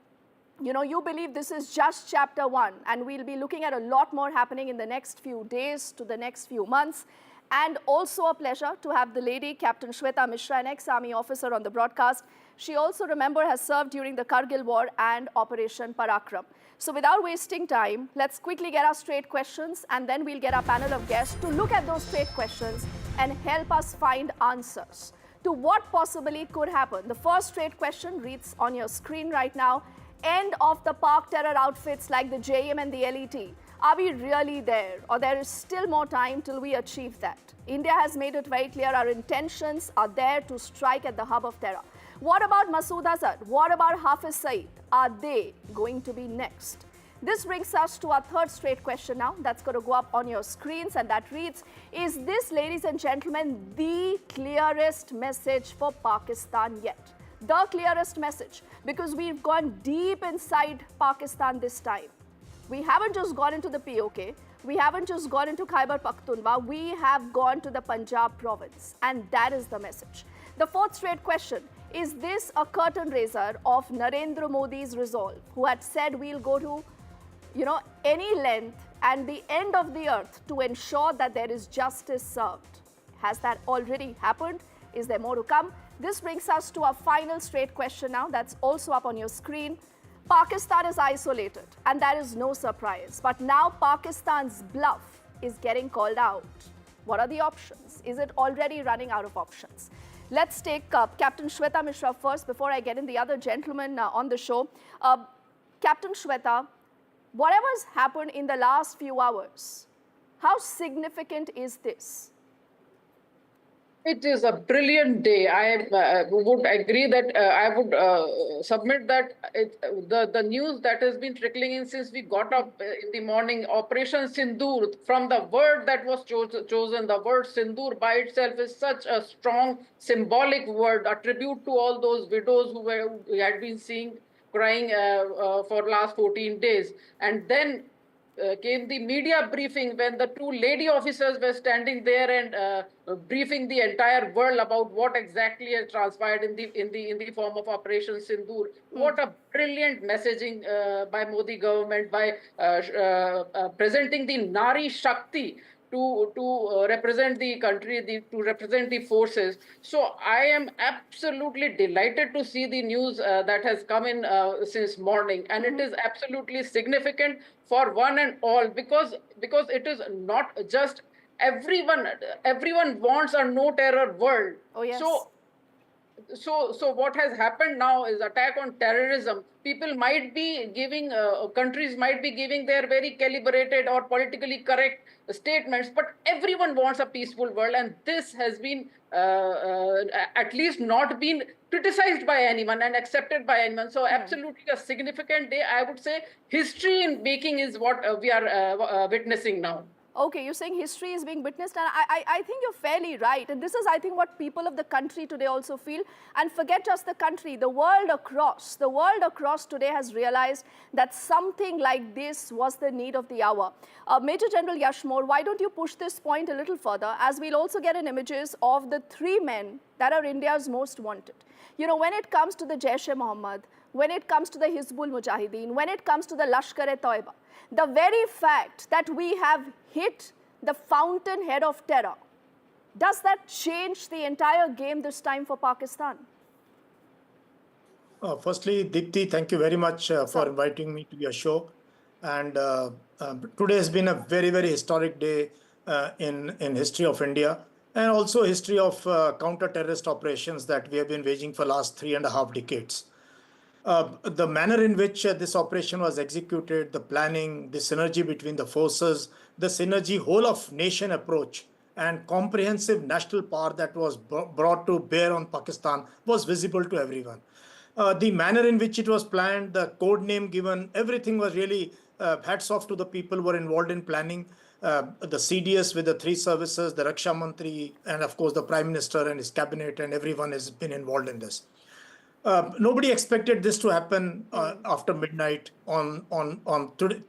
[SPEAKER 22] you believe this is just chapter 1. And we'll be looking at a lot more happening in the next few days to the next few months. And also a pleasure to have the lady, Captain Shweta Mishra, an ex-army officer on the broadcast. She also, remember, has served during the Kargil War and Operation Parakram. So without wasting time, let's quickly get our straight questions and then we'll get our panel of guests to look at those straight questions and help us find answers to what possibly could happen. The first straight question reads on your screen right now. End of the Pak terror outfits like the JM and the LET. Are we really there, or there is still more time till we achieve that? India has made it very clear our intentions are there to strike at the hub of terror. What about Masood Azhar? What about Hafiz Saeed? Are they going to be next? This brings us to our third straight question now. That's going to go up on your screens, and that reads, is this, ladies and gentlemen, the clearest message for Pakistan yet? The clearest message, because we've gone deep inside Pakistan this time. We haven't just gone into the POK, we haven't just gone into Khyber Pakhtunkhwa, we have gone to the Punjab province, and that is the message. The fourth straight question, is this a curtain raiser of Narendra Modi's resolve, who had said we'll go to, any length and the end of the earth to ensure that there is justice served? Has that already happened? Is there more to come? This brings us to our final straight question now, that's also up on your screen. Pakistan is isolated, and that is no surprise. But now Pakistan's bluff is getting called out. What are the options? Is it already running out of options? Let's take Captain Shweta Mishra first before I get in the other gentlemen on the show. Captain Shweta, whatever's happened in the last few hours, how significant is this?
[SPEAKER 1] It is a brilliant day. I would agree that I would submit that the news that has been trickling in since we got up in the morning, Operation Sindoor, from the word that was chosen, the word Sindoor by itself is such a strong symbolic word, a tribute to all those widows who had been crying for last 14 days. And then came the media briefing when the two lady officers were standing there and briefing the entire world about what exactly has transpired in the form of Operation Sindoor. What a brilliant messaging by Modi government by presenting the Nari Shakti to represent the country, to represent the forces. So I am absolutely delighted to see the news that has come in since morning, and it is absolutely significant for one and all because it is not just everyone wants a no terror world.
[SPEAKER 2] Oh, yes.
[SPEAKER 1] So what has happened now is attack on terrorism. People might be giving, countries might be giving their very calibrated or politically correct statements, but everyone wants a peaceful world, and this has been at least not been criticized by anyone and accepted by anyone. So absolutely a significant day. I would say history in making is what we are witnessing now.
[SPEAKER 22] Okay, you're saying history is being witnessed, and I think you're fairly right. And this is, I think, what people of the country today also feel. And forget just the country, the world across today has realized that something like this was the need of the hour. Major General Yashmore, why don't you push this point a little further, as we'll also get in images of the three men that are India's most wanted. You know, when it comes to the Jaish-e-Mohammed, when it comes to the Hizbul Mujahideen, when it comes to the Lashkar-e-Toiba, the very fact that we have hit the fountainhead of terror, does that change the entire game this time for Pakistan?
[SPEAKER 3] Firstly, Dipti, thank you very much for inviting me to your show. And today has been a very, very historic day in history of India, and also history of counter-terrorist operations that we have been waging for the last 3.5 decades. The manner in which this operation was executed, the planning, the synergy between the forces, the synergy whole of nation approach and comprehensive national power that was brought to bear on Pakistan was visible to everyone. The manner in which it was planned, the code name given, everything was really hats off to the people who were involved in planning. The CDS with the three services, the Raksha Mantri, and of course the Prime Minister and his cabinet, and everyone has been involved in this. Nobody expected this to happen after midnight on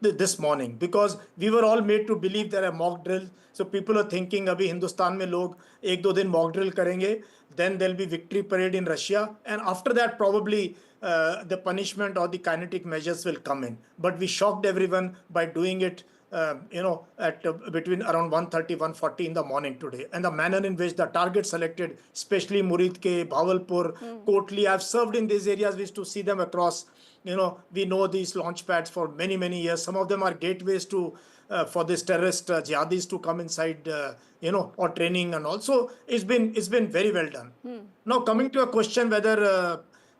[SPEAKER 3] this morning, because we were all made to believe there are mock drills. So people are thinking, abhi Hindustan mein log 1-2 din mock drill karenge, then there'll be victory parade in Russia, and after that probably the punishment or the kinetic measures will come in. But we shocked everyone by doing it at between around 1:30, 1:40 in the morning today. And the manner in which the target selected, especially Muridke, Bhavalpur, Kotli, I've served in these areas, we used to see them across. We know these launch pads for many, many years. Some of them are gateways to for these terrorist jihadis to come inside, or training, and also it's been very well done. Now coming to a question whether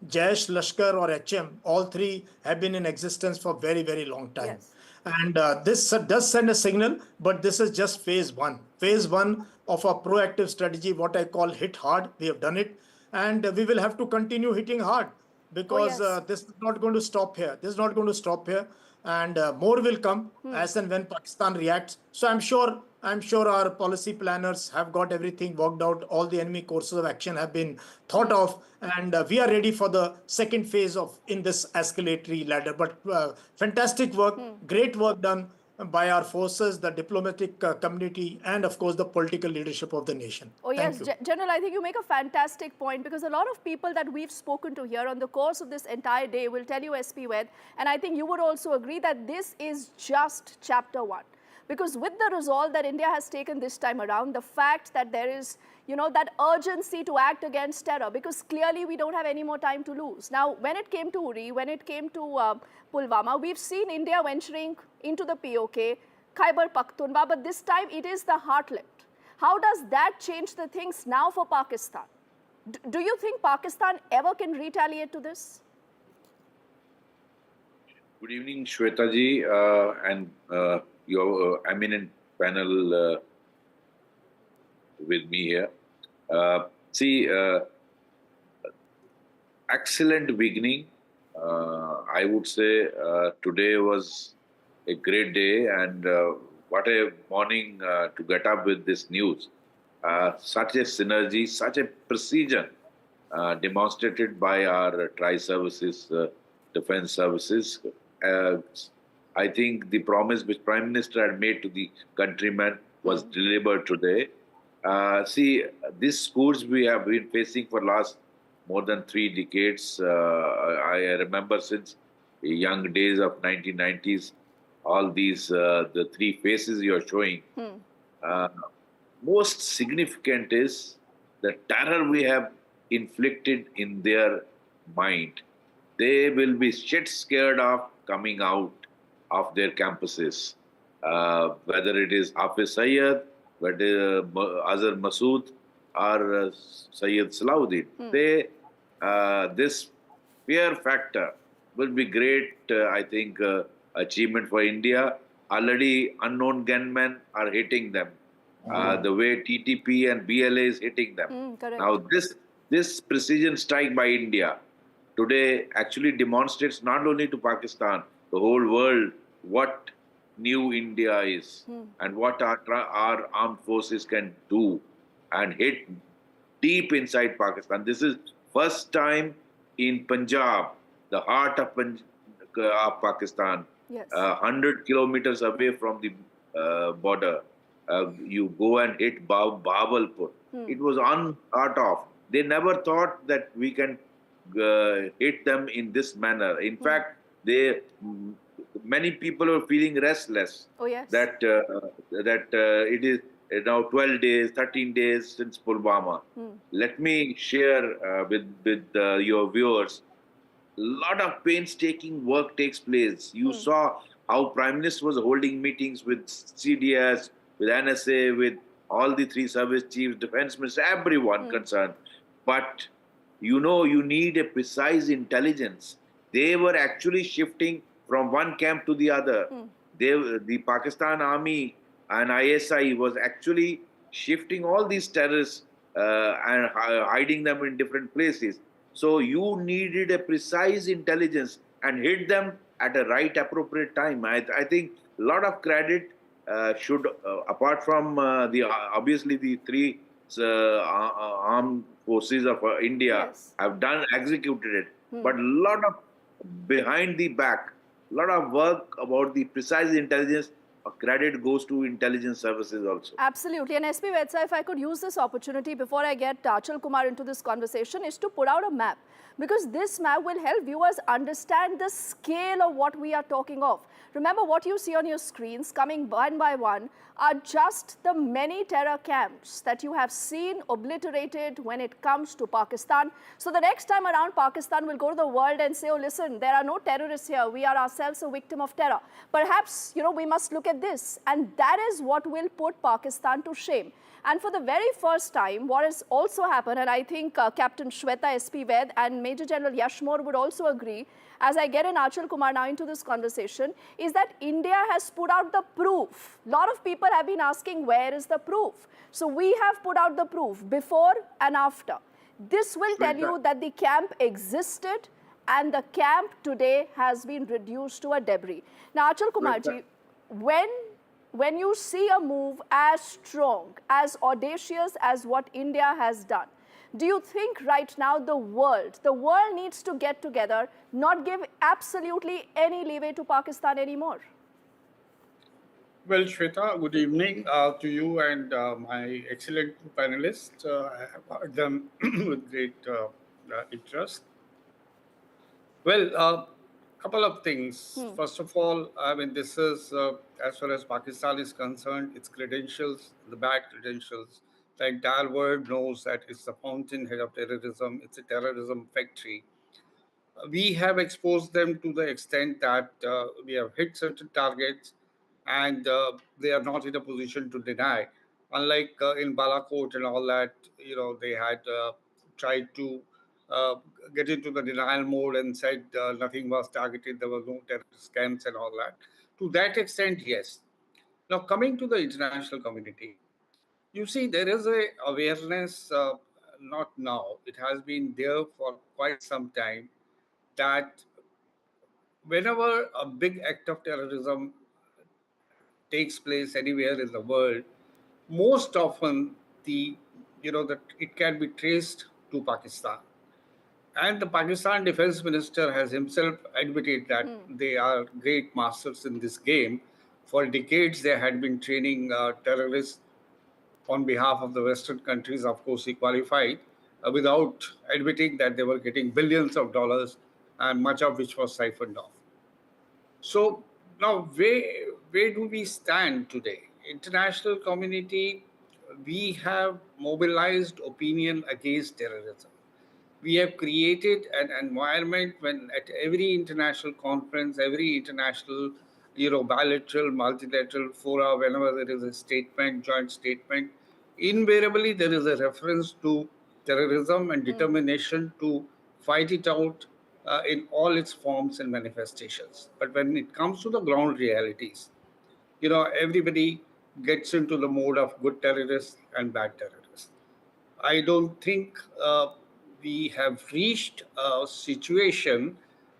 [SPEAKER 3] Jaish, Lashkar or HM, all three have been in existence for very, very long time. Yes. And this does send a signal, but this is just phase one. Phase one of a proactive strategy, what I call hit hard. We have done it, and we will have to continue hitting hard, because this is not going to stop here. This is not going to stop here, and more will come as and when Pakistan reacts. So I'm sure our policy planners have got everything worked out. All the enemy courses of action have been thought of, and we are ready for the second phase in this escalatory ladder. But fantastic work, great work done by our forces, the diplomatic community, and of course the political leadership of the nation.
[SPEAKER 22] Oh yes, General, I think you make a fantastic point, because a lot of people that we've spoken to here on the course of this entire day will tell you, SP Ved, and I think you would also agree that this is just chapter one. Because with the resolve that India has taken this time around, the fact that there is, that urgency to act against terror, because clearly we don't have any more time to lose. Now, when it came to Uri, when it came to Pulwama, we've seen India venturing into the POK, Khyber Pakhtunkhwa, but this time it is the heartland. How does that change the things now for Pakistan? Do you think Pakistan ever can retaliate to this?
[SPEAKER 6] Good evening, Shweta ji, and your eminent panel with me here. Excellent beginning. I would say today was a great day, and what a morning to get up with this news. Such a synergy, such a precision demonstrated by our tri-services, defense services, I think the promise which Prime Minister had made to the countrymen was delivered today. See, these scours we have been facing for last more than 3 decades. I remember since young days of 1990s, all these, the three faces you're showing. Uh, Most significant is the terror we have inflicted in their mind. They will be shit scared of coming out of their campuses, whether it is Hafiz Sayyid, whether Azhar Masood, or Sayyid Salahuddin. This fear factor will be great, I think, achievement for India. Already unknown gunmen are hitting them. The way TTP and BLA is hitting them. Now, this precision strike by India today actually demonstrates not only to Pakistan, the whole world, what new India is and what our armed forces can do and hit deep inside Pakistan. This is first time in Punjab, the heart of Pakistan, 100 kilometers away from the border. You go and hit Bahawalpur. It was unthought of. They never thought that we can hit them in this manner. In fact, many people are feeling restless. That it is now 12 days, 13 days since Pulwama. Let me share with your viewers. A lot of painstaking work takes place. You saw how Prime Minister was holding meetings with CDS, with NSA, with all the 3 service chiefs, defense minister, everyone concerned. But you need a precise intelligence. They were actually shifting from one camp to the other. The Pakistan Army and ISI was actually shifting all these terrorists and hiding them in different places. So you needed a precise intelligence and hit them at a right appropriate time. I think a lot of credit should, apart from obviously the 3 armed forces of India have executed it, but a lot of behind the back, a lot of work about the precise intelligence. Credit goes to intelligence services also.
[SPEAKER 22] Absolutely. And SP Vedsa, if I could use this opportunity before I get Achal Kumar into this conversation, is to put out a map. Because this map will help viewers understand the scale of what we are talking of. Remember, what you see on your screens coming one by one are just the many terror camps that you have seen obliterated when it comes to Pakistan. So the next time around, Pakistan will go to the world and say, oh, listen, there are no terrorists here. We are ourselves a victim of terror. Perhaps, we must look at this. And that is what will put Pakistan to shame. And for the very first time, what has also happened, and I think Captain Shweta SP Ved and Major General Yashmore would also agree, as I get in Achal Kumar now into this conversation, is that India has put out the proof. A lot of people have been asking, where is the proof? So we have put out the proof before and after. This will tell you that the camp existed and the camp today has been reduced to a debris. Now, Achal Kumarji, when you see a move as strong, as audacious as what India has done, do you think right now the world needs to get together, not give absolutely any leeway to Pakistan anymore?
[SPEAKER 7] Well, Shweta, good evening to you and my excellent panelists. I have heard them with great interest. Well, couple of things. First of all, I mean, this is, as far as Pakistan is concerned, its credentials, the bad credentials. The entire world knows that it's the fountainhead of terrorism. It's a terrorism factory. We have exposed them to the extent that we have hit certain targets and they are not in a position to deny. Unlike in Balakot and all that, they had tried to get into the denial mode and said nothing was targeted, there was no terrorist camps and all that. To that extent, yes. Now, coming to the international community, you see, there is a awareness, not now, it has been there for quite some time, that whenever a big act of terrorism takes place anywhere in the world, most often that it can be traced to Pakistan. And the Pakistan Defense Minister has himself admitted that they are great masters in this game. For decades, they had been training terrorists on behalf of the Western countries. Of course, he qualified without admitting that they were getting billions of dollars and much of which was siphoned off. So now, where do we stand today? International community, we have mobilized opinion against terrorism. We have created an environment when at every international conference, every international, bilateral, multilateral fora, whenever there is a statement, joint statement, invariably there is a reference to terrorism and determination to fight it out in all its forms and manifestations. But when it comes to the ground realities, everybody gets into the mode of good terrorists and bad terrorists. I don't think we have reached a situation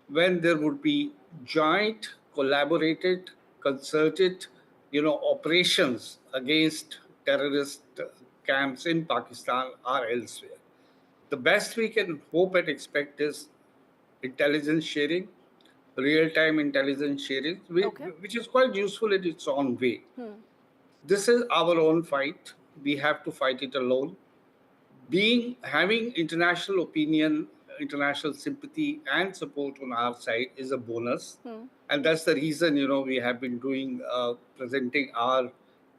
[SPEAKER 7] when there would be joint, collaborated, concerted, operations against terrorist camps in Pakistan or elsewhere. The best we can hope and expect is intelligence sharing, real-time intelligence sharing, which is quite useful in its own way. This is our own fight. We have to fight it alone. Having international opinion, international sympathy and support on our side is a bonus. And that's the reason, we have been doing, presenting our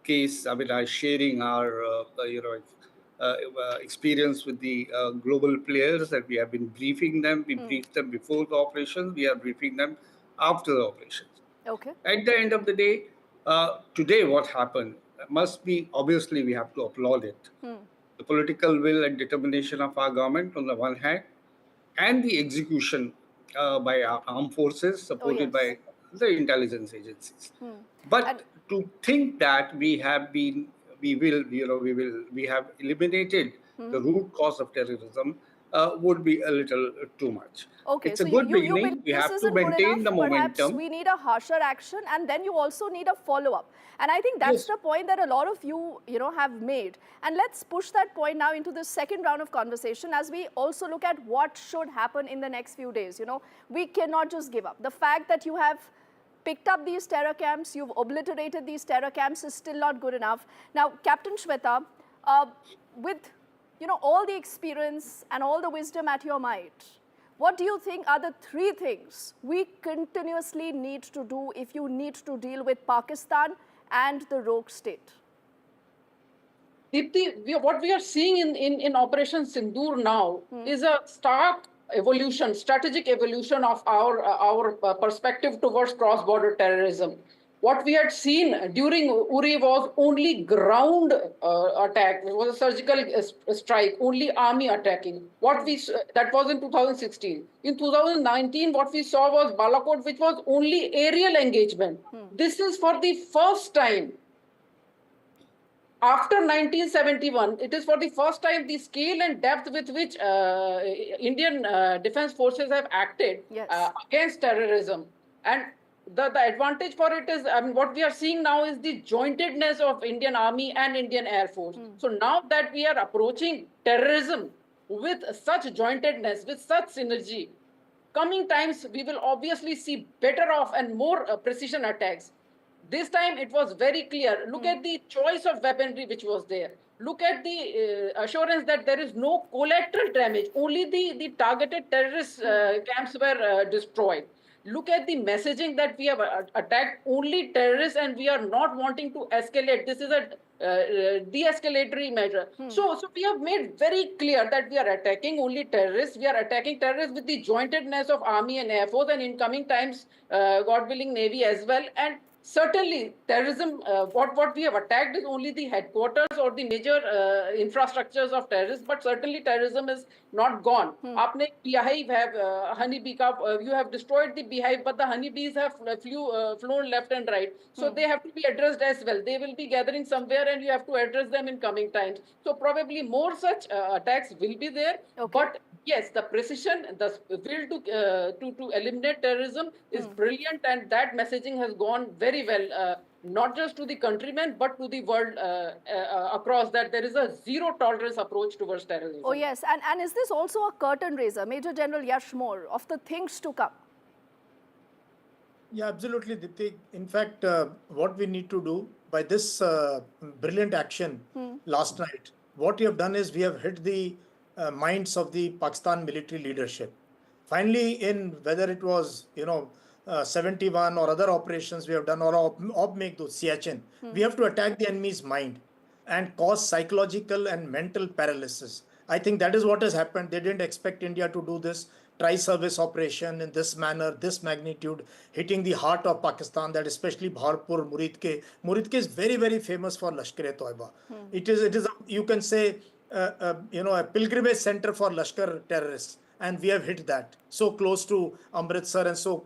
[SPEAKER 7] case, sharing our, experience with the global players, that we have been briefing them. We briefed them before the operations. We are briefing them after the operations.
[SPEAKER 22] Okay.
[SPEAKER 7] At the end of the day, today what happened must be, obviously, we have to applaud it. The political will and determination of our government on the one hand, and the execution by our armed forces supported by the intelligence agencies. But to think that we have eliminated the root cause of terrorism would be a little too much.
[SPEAKER 22] Okay,
[SPEAKER 7] it's
[SPEAKER 22] so
[SPEAKER 7] a good
[SPEAKER 22] you
[SPEAKER 7] beginning. We
[SPEAKER 22] this
[SPEAKER 7] have to
[SPEAKER 22] isn't good
[SPEAKER 7] maintain
[SPEAKER 22] enough.
[SPEAKER 7] the
[SPEAKER 22] Perhaps
[SPEAKER 7] momentum.
[SPEAKER 22] we need a harsher action, and then you also need a follow-up. And I think that's the point that a lot of you, have made. And let's push that point now into the second round of conversation as we also look at what should happen in the next few days. We cannot just give up. The fact that you have picked up these terror camps, you've obliterated these terror camps is still not good enough. Now, Captain Shweta, with all the experience and all the wisdom at your might, what do you think are the three things we continuously need to do if you need to deal with Pakistan and the rogue state?
[SPEAKER 1] Deepti, what we are seeing in Operation Sindoor now is a stark evolution, strategic evolution of our perspective towards cross-border terrorism. What we had seen during Uri was only ground attack. It was a surgical strike, only army attacking. That was in 2016. In 2019, what we saw was Balakot, which was only aerial engagement. This is for the first time. After 1971, it is for the first time the scale and depth with which Indian defense forces have acted against terrorism. And the advantage for it is, what we are seeing now is the jointedness of Indian Army and Indian Air Force. So now that we are approaching terrorism with such jointedness, with such synergy, coming times we will obviously see better off and more precision attacks. This time it was very clear. Look at the choice of weaponry which was there. Look at the assurance that there is no collateral damage. Only the targeted terrorist camps were destroyed. Look at the messaging that we have attacked only terrorists and we are not wanting to escalate. This is a de-escalatory measure. So we have made very clear that we are attacking only terrorists. We are attacking terrorists with the jointedness of Army and Air Force, and in coming times, God willing, Navy as well. And certainly, terrorism, what we have attacked is only the headquarters or the major infrastructures of terrorists, but certainly terrorism is not gone. Aapne beehive have honeybee, you have destroyed the beehive, but the honeybees have flown left and right. So they have to be addressed as well. They will be gathering somewhere and you have to address them in coming times. So probably more such attacks will be there. But yes, the precision, the will to eliminate terrorism is brilliant, and that messaging has gone very well not just to the countrymen, but to the world across, that there is a zero tolerance approach towards terrorism.
[SPEAKER 22] Oh, yes. And is this also a curtain raiser, Major General Yashmore, of the things to come?
[SPEAKER 3] Yeah, absolutely, Dipti. In fact, what we need to do by this brilliant action last night, what we have done is we have hit the minds of the Pakistan military leadership. Finally, in whether it was, 71 or other operations we have done, or make those Siachen, we have to attack the enemy's mind and cause psychological and mental paralysis. I think that is what has happened. They didn't expect India to do this tri-service operation in this manner, this magnitude, hitting the heart of Pakistan, that especially Bharpur, Muridke. Muridke is very, very famous for Lashkar-e-Toiba. It is you can say, a pilgrimage center for Lashkar terrorists. And we have hit that so close to Amritsar and so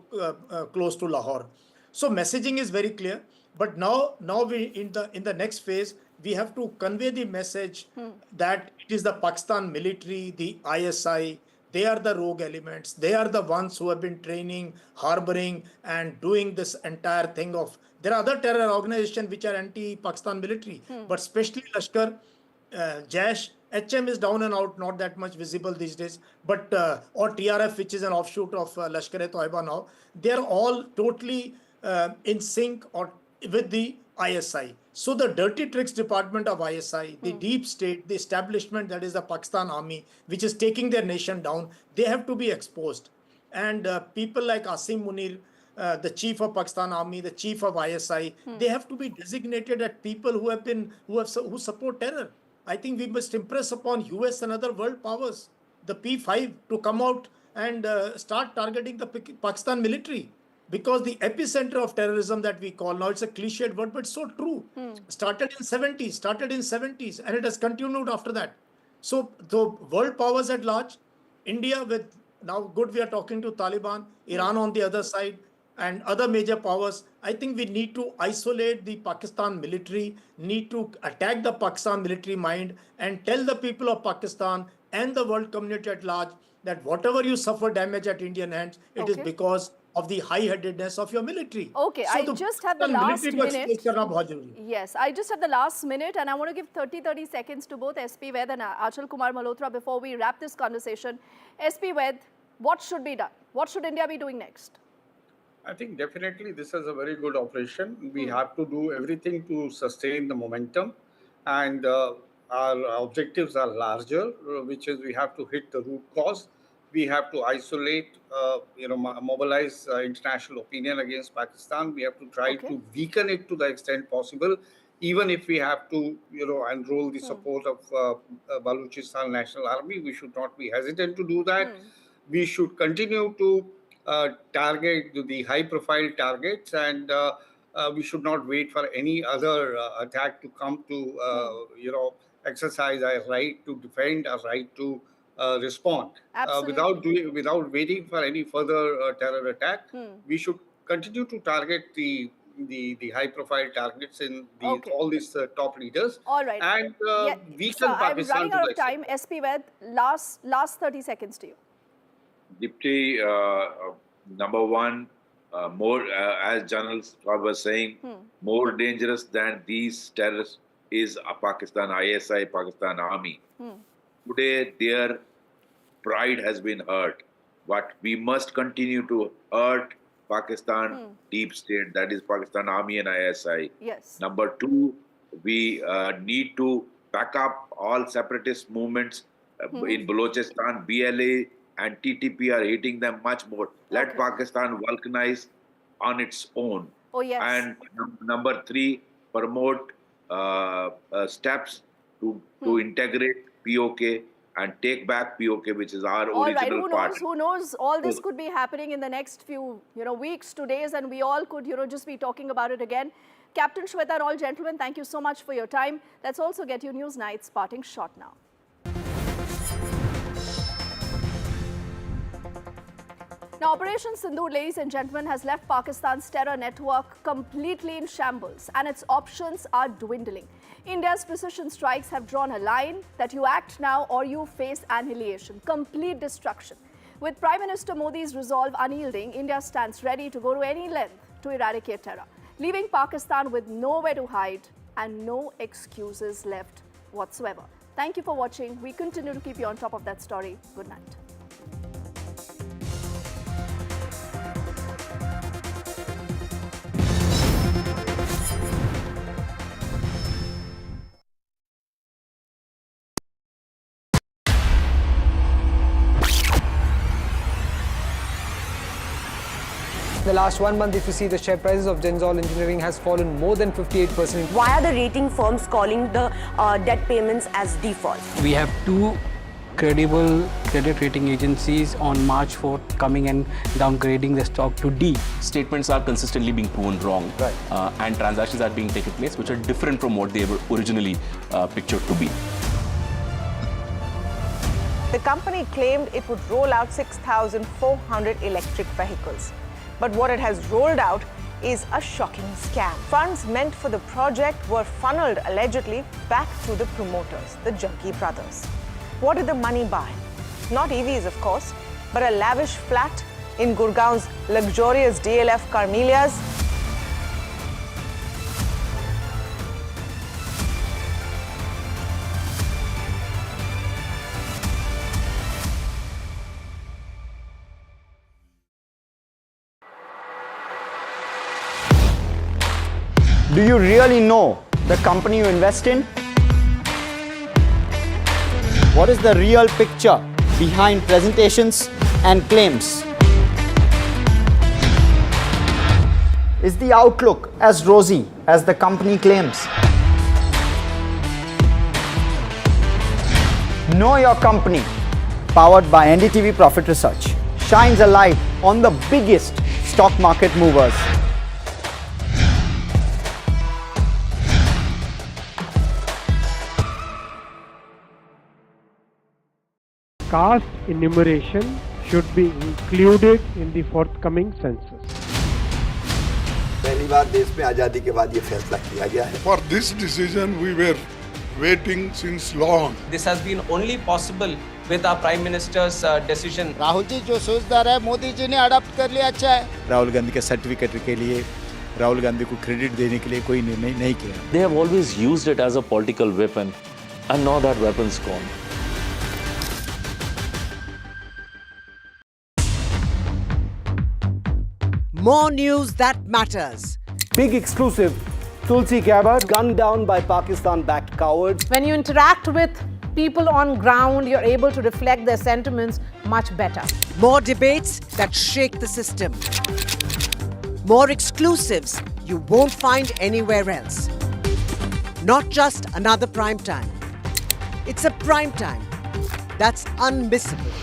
[SPEAKER 3] close to Lahore. So messaging is very clear. But now we in the next phase, we have to convey the message that it is the Pakistan military, the ISI, they are the rogue elements. They are the ones who have been training, harboring, and doing this entire thing of. There are other terror organizations which are anti-Pakistan military, but especially Lashkar, Jaish, HM is down and out, not that much visible these days. But or TRF, which is an offshoot of Lashkar-e-Toiba now, they are all totally in sync or with the ISI. So the dirty tricks department of ISI, the deep state, the establishment that is the Pakistan army, which is taking their nation down, they have to be exposed. And people like Asim Munir, the chief of Pakistan army, the chief of ISI, they have to be designated as people who support terror. I think we must impress upon US and other world powers, the P5, to come out and start targeting the Pakistan military. Because the epicenter of terrorism that we call now, it's a cliched word, but it's so true. Started in 70s, and it has continued after that. So the world powers at large, India with, now good we are talking to Taliban, Iran on the other side, and other major powers. I think we need to isolate the Pakistan military, need to attack the Pakistan military mind, and tell the people of Pakistan and the world community at large that whatever you suffer damage at Indian hands, it is because of the high-headedness of your military.
[SPEAKER 22] Okay,
[SPEAKER 3] So
[SPEAKER 22] I just have the last minute. Yes, I just have the last minute, and I want to give 30 seconds to both SP Ved and Achal Kumar Malhotra before we wrap this conversation. SP Ved, what should be done? What should India be doing next?
[SPEAKER 7] I think definitely this is a very good operation. We have to do everything to sustain the momentum, and our objectives are larger, which is we have to hit the root cause. We have to isolate, mobilize international opinion against Pakistan. We have to try to weaken it to the extent possible, even if we have to, enroll the support of Balochistan National Army. We should not be hesitant to do that. We should continue to target the high-profile targets, and we should not wait for any other attack to come to, exercise our right to defend, our right to respond. Without waiting for any further terror attack. We should continue to target the high-profile targets in all these top leaders.
[SPEAKER 22] All right.
[SPEAKER 7] And weaken Pakistan.
[SPEAKER 22] I'm running out of time. SP Ved, last 30 seconds to you.
[SPEAKER 6] Dipti, number one, more as General was saying, more dangerous than these terrorists is a Pakistan ISI, Pakistan Army. Today, their pride has been hurt, but we must continue to hurt Pakistan deep state, that is Pakistan Army and ISI.
[SPEAKER 22] Yes.
[SPEAKER 6] Number two, we need to back up all separatist movements in Balochistan. BLA and TTP are hitting them much more. Let Pakistan balkanize on its own.
[SPEAKER 22] Oh, yes.
[SPEAKER 6] And number three, promote steps to integrate POK and take back POK, which is our original party.
[SPEAKER 22] Who knows? All this could be happening in the next few, weeks to days, and we all could, just be talking about it again. Captain Shweta and all gentlemen, thank you so much for your time. Let's also get you News Night's parting shot now. Now, Operation Sindoor, ladies and gentlemen, has left Pakistan's terror network completely in shambles, and its options are dwindling. India's precision strikes have drawn a line that you act now or you face annihilation, complete destruction. With Prime Minister Modi's resolve unyielding, India stands ready to go to any length to eradicate terror. leaving Pakistan with nowhere to hide and no excuses left whatsoever. Thank you for watching. We continue to keep you on top of that story. Good night.
[SPEAKER 8] The last 1 month, if you see, the share prices of Gen Engineering has fallen more than 58%.
[SPEAKER 9] Why are the rating firms calling the debt payments as default?
[SPEAKER 10] We have two credible credit rating agencies on March 4th coming and downgrading the stock to D.
[SPEAKER 11] Statements are consistently being proven wrong, and transactions are being taken place which are different from what they were originally pictured to be.
[SPEAKER 25] The company claimed it would roll out 6,400 electric vehicles. But what it has rolled out is a shocking scam. Funds meant for the project were funneled allegedly back to the promoters, the Junkie brothers. What did the money buy? Not EVs, of course, but a lavish flat in Gurgaon's luxurious DLF Carmelias.
[SPEAKER 26] Do you really know the company you invest in? What is the real picture behind presentations and claims? Is the outlook as rosy as the company claims? Know Your Company, powered by NDTV Profit Research, shines a light on the biggest stock market movers.
[SPEAKER 27] Caste enumeration should be included in the forthcoming census.
[SPEAKER 28] पहली बार देश में आजादी के बाद ये फैसला किया गया है.
[SPEAKER 29] For this decision we were waiting since long.
[SPEAKER 30] This has been only possible with our Prime Minister's decision.
[SPEAKER 26] Rahul ji जो सोचदार है मोदी जी ने अडॉप्ट कर लिया, अच्छा है. राहुल गांधी के सर्टिफिकेट के लिए राहुल गांधी को क्रेडिट देने के लिए कोई निर्णय नहीं किया.
[SPEAKER 11] They have always used it as a political weapon, and now that weapon's gone.
[SPEAKER 14] More news that matters.
[SPEAKER 5] Big exclusive. Tulsi Gabbard gunned down by Pakistan-backed cowards.
[SPEAKER 2] When you interact with people on ground, you're able to reflect their sentiments much better.
[SPEAKER 14] More debates that shake the system. More exclusives you won't find anywhere else. Not just another prime time. It's a prime time that's unmissable.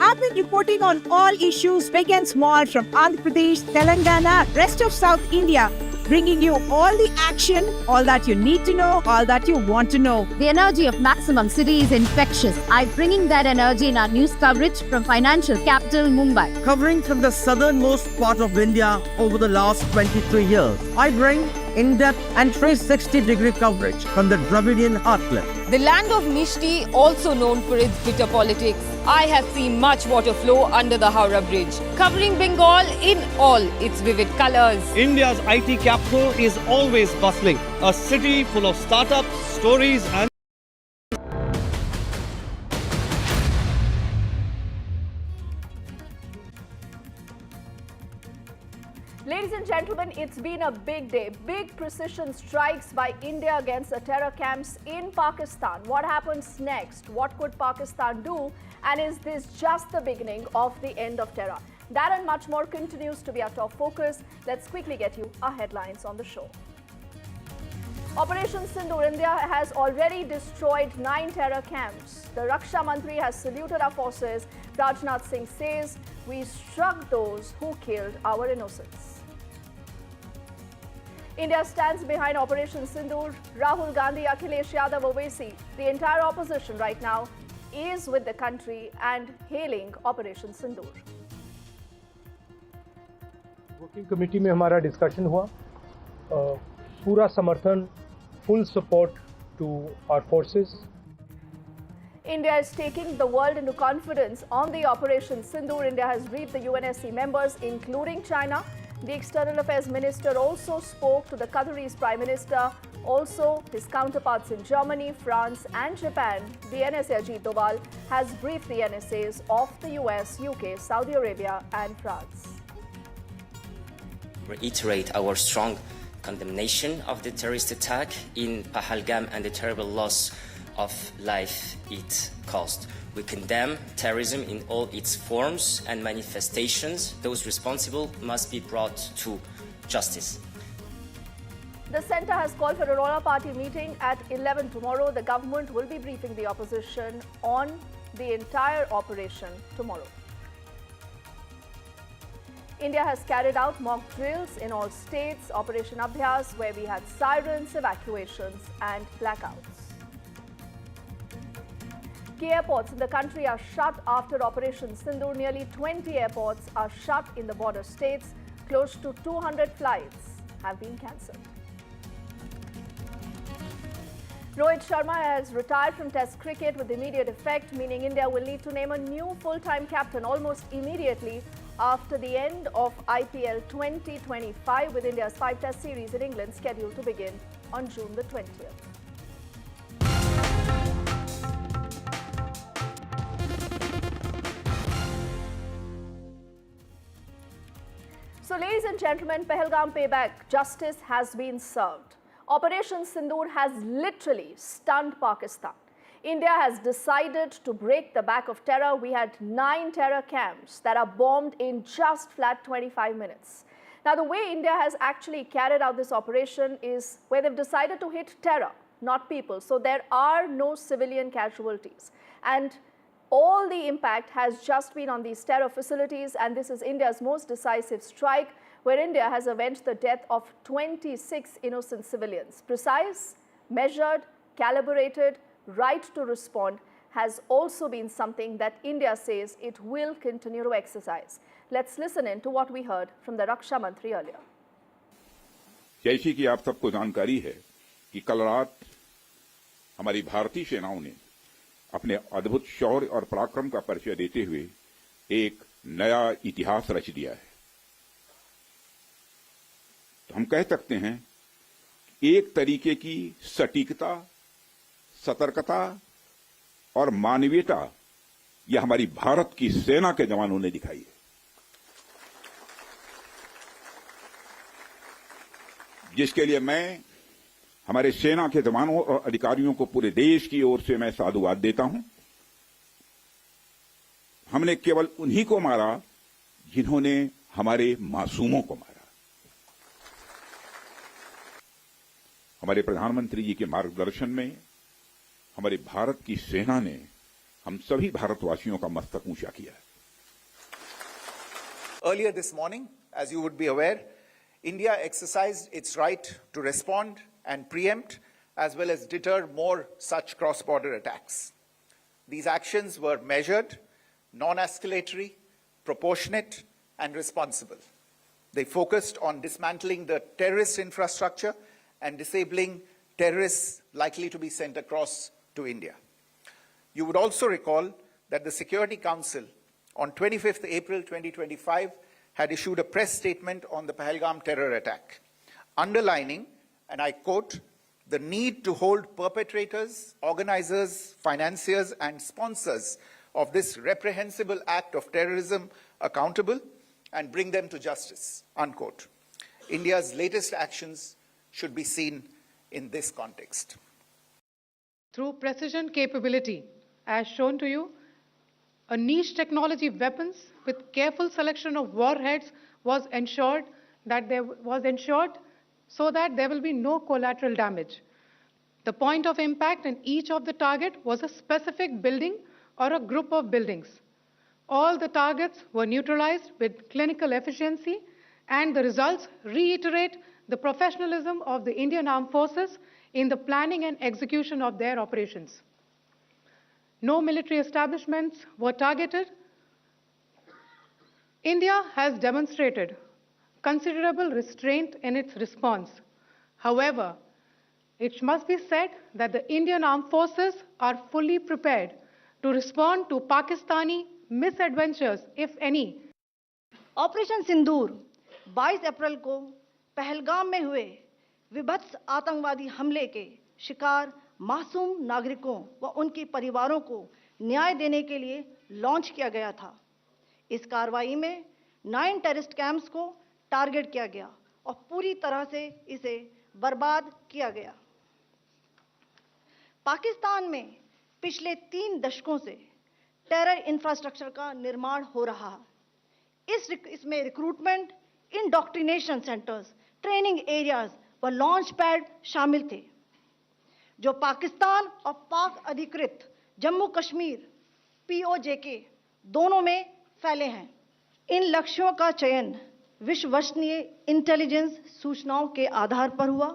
[SPEAKER 16] I've been reporting on all issues big and small from Andhra Pradesh, Telangana, rest of South India, bringing you all the action, all that you need to know, all that you want to know.
[SPEAKER 17] The energy of maximum city is infectious. I'm bringing that energy in our news coverage from financial capital Mumbai.
[SPEAKER 31] Covering from the southernmost part of India over the last 23 years, I bring in-depth and 360-degree coverage from the Dravidian heartland.
[SPEAKER 18] The land of Mishti, also known for its bitter politics. I have seen much water flow under the Howrah Bridge, covering Bengal in all its vivid colors.
[SPEAKER 32] India's IT capital is always bustling, a city full of startups, stories and
[SPEAKER 22] Ladies and gentlemen, it's been a big day. Big precision strikes by India against the terror camps in Pakistan. What happens next? What could Pakistan do? And is this just the beginning of the end of terror? That and much more continues to be our top focus. Let's quickly get you our headlines on the show. Operation Sindoor, India has already destroyed 9 terror camps. The Raksha Mantri has saluted our forces. Rajnath Singh says, "We struck those who killed our innocents." India stands behind Operation Sindoor. Rahul Gandhi, Akhilesh Yadav, Owaisi, the entire opposition right now is with the country and hailing Operation Sindoor.
[SPEAKER 27] Working committee में हमारा discussion हुआ, पूरा समर्थन, full support to our forces.
[SPEAKER 22] India is taking the world into confidence on the Operation Sindoor. India has briefed the UNSC members, including China. The External Affairs Minister also spoke to the Qatari's Prime Minister, also his counterparts in Germany, France and Japan. The NSA Ajit Doval has briefed the NSAs of the US, UK, Saudi Arabia and France.
[SPEAKER 1] Reiterate our strong condemnation of the terrorist attack in Pahalgam and the terrible loss of life it caused. We condemn terrorism in all its forms and manifestations. Those responsible must be brought to justice.
[SPEAKER 22] The centre has called for a Rola Party meeting at 11 tomorrow. The government will be briefing the opposition on the entire operation tomorrow. India has carried out mock drills in all states, Operation Abhyas, where we had sirens, evacuations and blackouts. Key airports in the country are shut after Operation Sindoor. Nearly 20 airports are shut in the border states. Close to 200 flights have been cancelled. Rohit Sharma has retired from Test cricket with immediate effect, meaning India will need to name a new full-time captain almost immediately after the end of IPL 2025, with India's 5-test series in England scheduled to begin on June the 20th. So, ladies and gentlemen, Pahalgam payback justice has been served. Operation Sindoor has literally stunned Pakistan. India has decided to break the back of terror. We had 9 terror camps that are bombed in just flat 25 minutes. Now, the way India has actually carried out this operation is where they've decided to hit terror, not people. So there are no civilian casualties. And all the impact has just been on these terror facilities, and this is India's most decisive strike, where India has avenged the death of 26 innocent civilians. Precise, measured, calibrated, right to respond has also been something that India says it will continue to exercise. Let's listen in to what we heard from the Raksha Mantri earlier.
[SPEAKER 3] जैसे कि आप सबको जानकारी है कि कल रात हमारी भारतीय सेनाओं ने अपने अद्भुत शौर्य और पराक्रम का परिचय देते हुए एक नया इतिहास रच दिया है। तो हम कह सकते हैं एक तरीके की सटीकता, सतर्कता और मानवीयता यह हमारी भारत की सेना के जवानों ने दिखाई है, जिसके लिए मैं हमारे सेना के जवानों और अधिकारियों को पूरे देश की ओर से मैं साधुवाद देता हूं। हमने केवल उन्हीं को मारा जिन्होंने हमारे मासूमों को मारा। हमारे प्रधानमंत्री जी के मार्गदर्शन में हमारे भारत की सेना ने हम सभी भारतवासियों का मस्तक ऊंचा किया।
[SPEAKER 4] Earlier this morning, as you would be aware, India exercised its right to respond and preempt as well as deter more such cross-border attacks. These actions were measured, non-escalatory, proportionate and responsible. They focused on dismantling the terrorist infrastructure and disabling terrorists likely to be sent across to India. You would also recall that the Security Council on 25th April 2025 had issued a press statement on the Pahalgam terror attack, underlining, and I quote, the need to hold perpetrators, organizers, financiers, and sponsors of this reprehensible act of terrorism accountable and bring them to justice, unquote. India's latest actions should be seen in this context.
[SPEAKER 7] Through precision capability, as shown to you, a niche technology weapons with careful selection of warheads was ensured so that there will be no collateral damage. The point of impact in each of the target was a specific building or a group of buildings. All the targets were neutralized with clinical efficiency, and the results reiterate the professionalism of the Indian Armed Forces in the planning and execution of their operations. No military establishments were targeted. India has demonstrated considerable restraint in its response. However, it must be said that the Indian Armed Forces are fully prepared to respond to Pakistani misadventures, if any.
[SPEAKER 17] Operation Sindoor
[SPEAKER 6] 22 अप्रैल को पहलगाम में हुए विभत्स आतंकवादी हमले के शिकार मासूम नागरिकों व उनके परिवारों को न्याय देने के लिए लॉन्च किया गया था। इस कार्रवाई में 9 टेररिस्ट कैंप्स को टारगेट किया गया और पूरी तरह से इसे बर्बाद किया गया। पाकिस्तान में पिछले 3 दशकों से टेरर इंफ्रास्ट्रक्चर का निर्माण हो रहा है। इसमें recruitment, indoctrination centres, training areas व लॉन्च पैड शामिल थे, जो पाकिस्तान और पाक अधिकृत जम्मू कश्मीर POJK दोनों में फैले हैं। इन लक्ष्यों का चयन विश्वसनीय इंटेलिजेंस सूचनाओं के आधार पर हुआ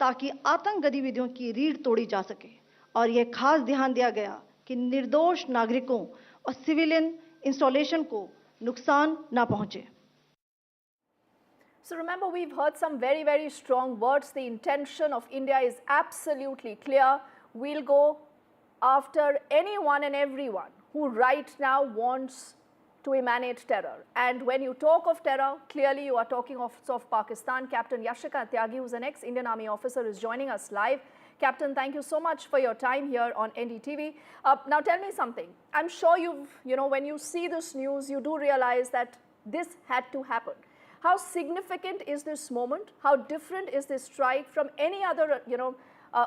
[SPEAKER 6] ताकि आतंक गतिविधियों की रीढ़ तोड़ी जा सके और यह खास ध्यान दिया गया कि निर्दोष नागरिकों और सिविलियन इंस्टॉलेशन को नुकसान ना पहुंचे।
[SPEAKER 22] So remember, we've heard some very, very strong words. The intention of India is absolutely clear. We'll go after anyone and everyone who right now wants to emanate terror. And when you talk of terror, clearly you are talking of Pakistan. Captain Yashika Tyagi, who's an ex-Indian Army officer, is joining us live. Captain, thank you so much for your time here on NDTV. Now tell me something. I'm sure when you see this news, you do realize that this had to happen. How significant is this moment? How different is this strike from any other,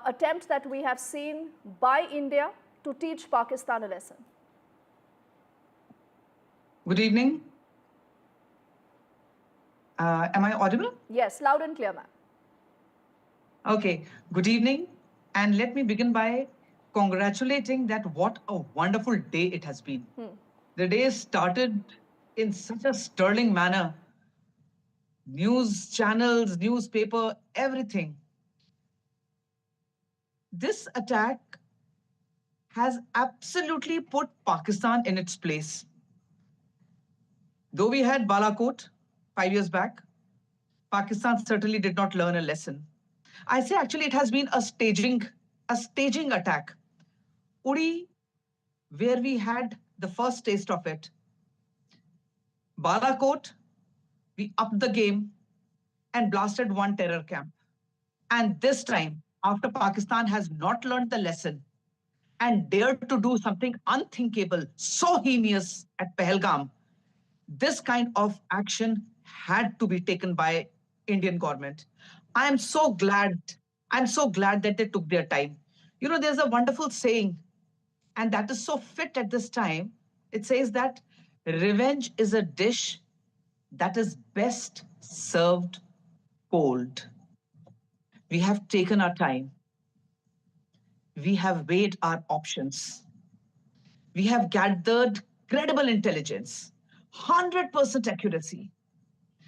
[SPEAKER 22] attempt that we have seen by India to teach Pakistan a lesson?
[SPEAKER 8] Good evening. Am I audible?
[SPEAKER 22] Yes, loud and clear, ma'am.
[SPEAKER 8] Okay. Good evening. And let me begin by congratulating that what a wonderful day it has been. The day started in such a sterling manner. News channels, newspaper, everything. This attack has absolutely put Pakistan in its place. Though we had Balakot 5 years back, Pakistan certainly did not learn a lesson. I say actually it has been a staging attack. Uri, where we had the first taste of it. Balakot, we upped the game and blasted one terror camp. And this time, after Pakistan has not learned the lesson and dared to do something unthinkable, so heinous at Pahalgam, this kind of action had to be taken by Indian government. I'm so glad that they took their time. There's a wonderful saying, and that is so fit at this time. It says that revenge is a dish that is best served cold. We have taken our time. We have weighed our options. We have gathered credible intelligence, 100% accuracy.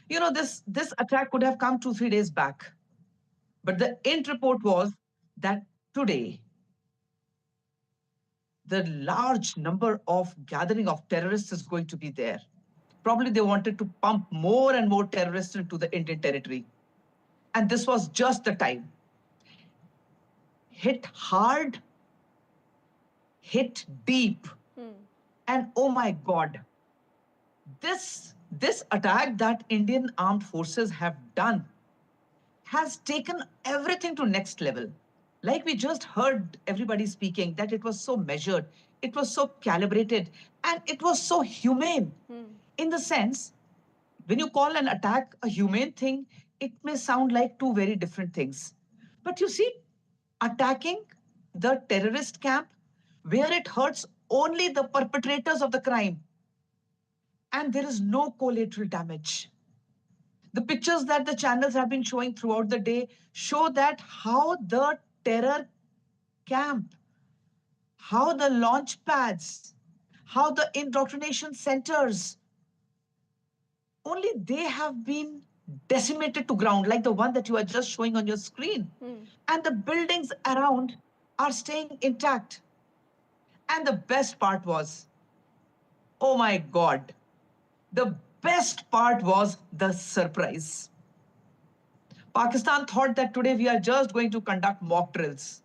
[SPEAKER 8] This attack could have come 2-3 days back. But the end report was that today, the large number of gathering of terrorists is going to be there. Probably they wanted to pump more and more terrorists into the Indian territory. And this was just the time. Hit hard, hit deep. And oh my God, this attack that Indian armed forces have done has taken everything to next level. Like we just heard everybody speaking, that it was so measured, it was so calibrated, and it was so humane. In the sense, when you call an attack a humane thing, it may sound like two very different things. But you see, attacking the terrorist camp where it hurts only the perpetrators of the crime, and there is no collateral damage. The pictures that the channels have been showing throughout the day show that how the terror camp, how the launch pads, how the indoctrination centers, only they have been decimated to ground, like the one that you are just showing on your screen. And the buildings around are staying intact. And the best part was, oh my God, the best part was the surprise. Pakistan thought that today we are just going to conduct mock drills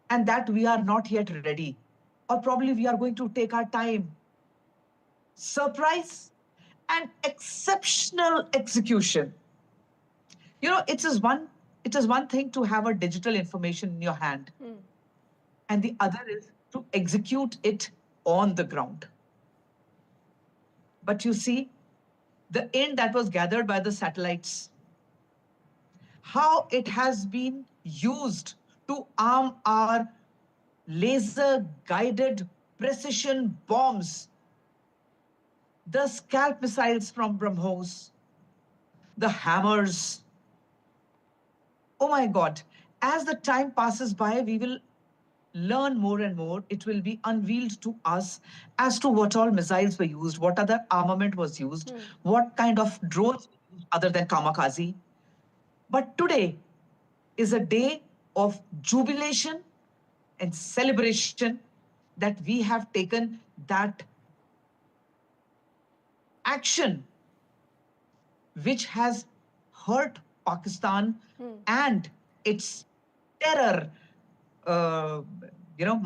[SPEAKER 8] and that we are not yet ready, or probably we are going to take our time. Surprise and exceptional execution. You know, it is one thing to have a digital information in your hand, and the other is to execute it on the ground. But you see, the end that was gathered by the satellites, how it has been used to arm our laser-guided precision bombs, the scalp missiles from BrahMos, the hammers. Oh my God, as the time passes by, we will learn more and more. It will be unveiled to us as to what all missiles were used, what other armament was used, what kind of drones were used other than kamikaze. But today is a day of jubilation and celebration that we have taken that action which has hurt Pakistan and its terror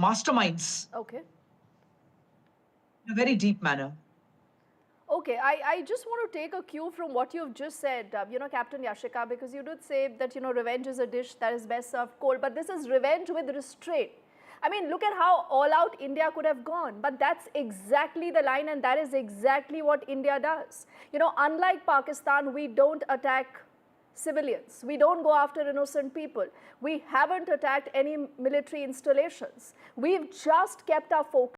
[SPEAKER 8] masterminds in a very deep manner.
[SPEAKER 22] Okay, I just want to take a cue from what you've just said, Captain Yashika, because you did say that, revenge is a dish that is best served cold, but this is revenge with restraint. I mean, look at how all out India could have gone, but that's exactly the line, and that is exactly what India does. Unlike Pakistan, we don't attack civilians. We don't go after innocent people. We haven't attacked any military installations. We've just kept our focus